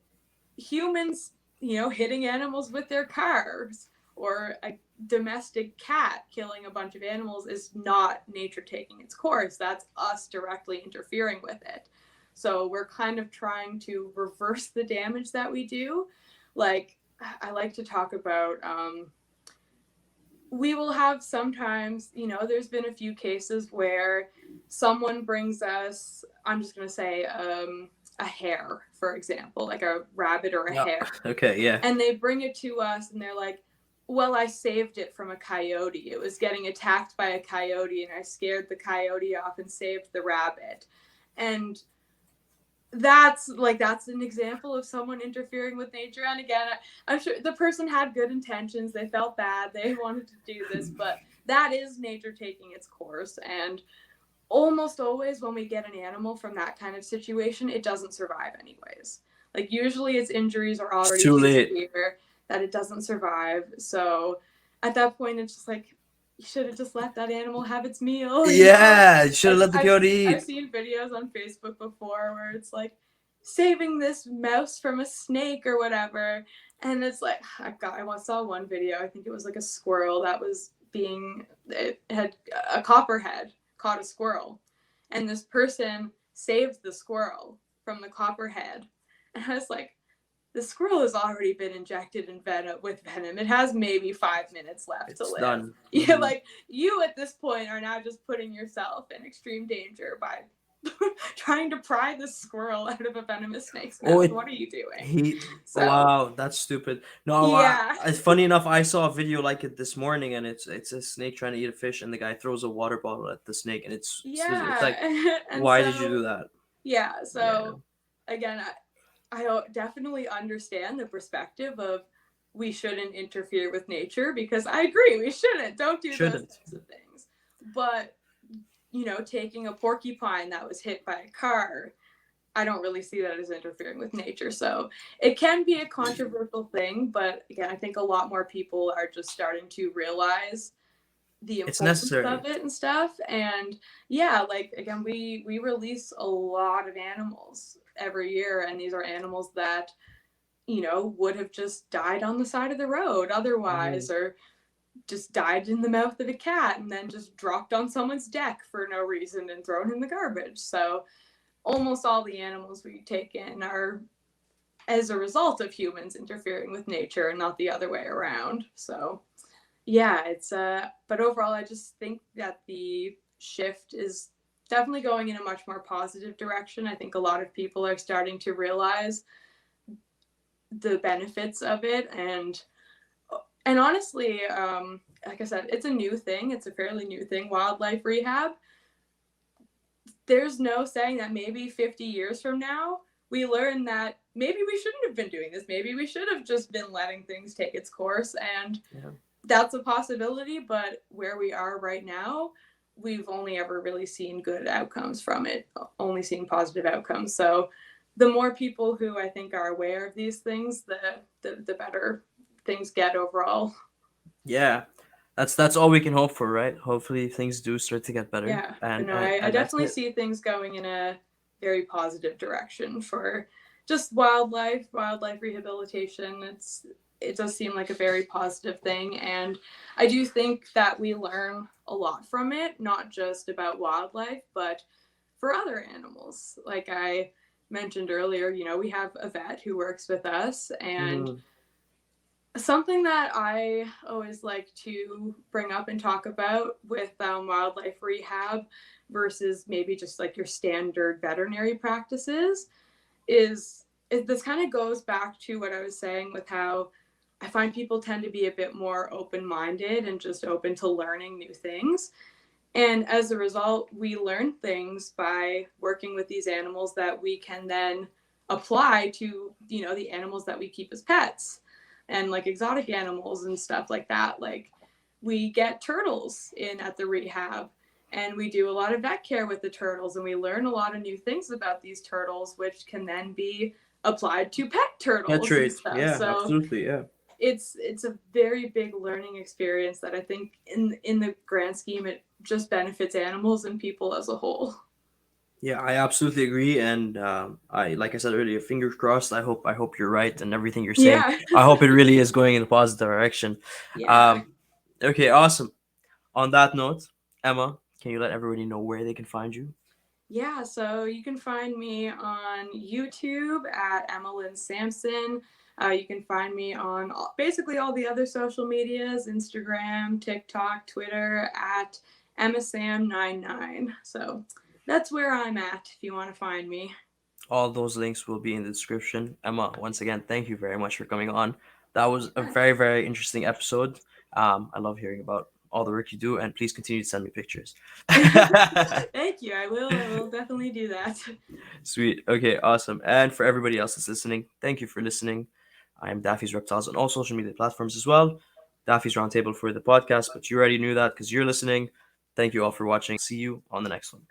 humans, hitting animals with their cars or a domestic cat killing a bunch of animals is not nature taking its course. That's us directly interfering with it. So we're kind of trying to reverse the damage that we do. Like, I like to talk about, we will have sometimes, there's been a few cases where someone brings us, I'm just going to say, a hare, for example, like a rabbit or a hare. Okay, yeah. And they bring it to us and they're like, well, I saved it from a coyote. It was getting attacked by a coyote and I scared the coyote off and saved the rabbit. And that's an example of someone interfering with nature. And again, I'm sure the person had good intentions. They felt bad. They wanted to do this, but that is nature taking its course. And almost always when we get an animal from that kind of situation, it doesn't survive anyways. Like, usually its injuries are already too late. severe that it doesn't survive. So at that point, it's just like, you should have just let that animal have its meal. Yeah, you should have let the coyote I've eat. seen videos on Facebook before where it's like, saving this mouse from a snake or whatever. And it's like, I once saw one video, I think it was like a squirrel that was it had a copperhead caught a squirrel. And this person saved the squirrel from the copperhead. And I was like, the squirrel has already been injected with venom. It has maybe 5 minutes left to live. Done. Yeah, like, you at this point are now just putting yourself in extreme danger by trying to pry the squirrel out of a venomous snake's mouth. What are you doing? Wow, that's stupid. No, Yeah. it's funny enough. I saw a video like it this morning, and it's a snake trying to eat a fish, and the guy throws a water bottle at the snake, and it's like, why did you do that? Yeah. So again, I definitely understand the perspective of we shouldn't interfere with nature, because I agree, we shouldn't. Don't do those types of things. But taking a porcupine that was hit by a car, I don't really see that as interfering with nature. So it can be a controversial thing, but again, I think a lot more people are just starting to realize the importance of it and stuff. And yeah, like, again, we release a lot of animals every year, and these are animals that would have just died on the side of the road otherwise, or just died in the mouth of a cat and then just dropped on someone's deck for no reason and thrown in the garbage. So almost all the animals we take in are as a result of humans interfering with nature and not the other way around. So yeah, it's but overall, I just think that the shift is definitely going in a much more positive direction. I think a lot of people are starting to realize the benefits of it, and honestly, like I said, it's a new thing. It's a fairly new thing, wildlife rehab. There's no saying that maybe 50 years from now, we learn that maybe we shouldn't have been doing this. Maybe we should have just been letting things take its course. And that's a possibility. But where we are right now, we've only ever really seen good outcomes from it, only seen positive outcomes. So the more people who I think are aware of these things, the better things get overall. Yeah, that's all we can hope for, right? Hopefully things do start to get better. Yeah, and I definitely see things going in a very positive direction for just wildlife rehabilitation. It does seem like a very positive thing, and I do think that we learn a lot from it, not just about wildlife, but for other animals. Like, I mentioned earlier, we have a vet who works with us, and Mm. something that I always like to bring up and talk about with wildlife rehab versus maybe just like your standard veterinary practices is this kind of goes back to what I was saying with how I find people tend to be a bit more open minded and just open to learning new things. And as a result, we learn things by working with these animals that we can then apply to, the animals that we keep as pets and like exotic animals and stuff like that. Like we get turtles in at the rehab and we do a lot of vet care with the turtles and we learn a lot of new things about these turtles, which can then be applied to pet Pet turtles and trade. stuff. Yeah, So absolutely. Yeah. it's a very big learning experience that I think in the grand scheme it just benefits animals and people as a whole. Yeah, I absolutely agree, and I, like I said earlier, fingers crossed. I hope you're right, and everything you're saying. Yeah. I hope it really is going in a positive direction. Yeah. Um, okay, awesome. On that note, Emma, can you let everybody know where they can find you? Yeah, so you can find me on YouTube at Lynne Sampson. You can find me on basically all the other social medias, Instagram, TikTok, Twitter at EmmaSam99. So that's where I'm at if you want to find me. All those links will be in the description. Emma, once again, thank you very much for coming on. That was a Yeah. very, very interesting episode. I love hearing about all the work you do, and please continue to send me pictures. Thank you. I will. I will definitely do that. Sweet. Okay, awesome. And for everybody else that's listening, thank you for listening. I am Daffy's Reptiles on all social media platforms as well. Daffy's Roundtable for the podcast, but you already knew that because you're listening. Thank you all for watching. See you on the next one.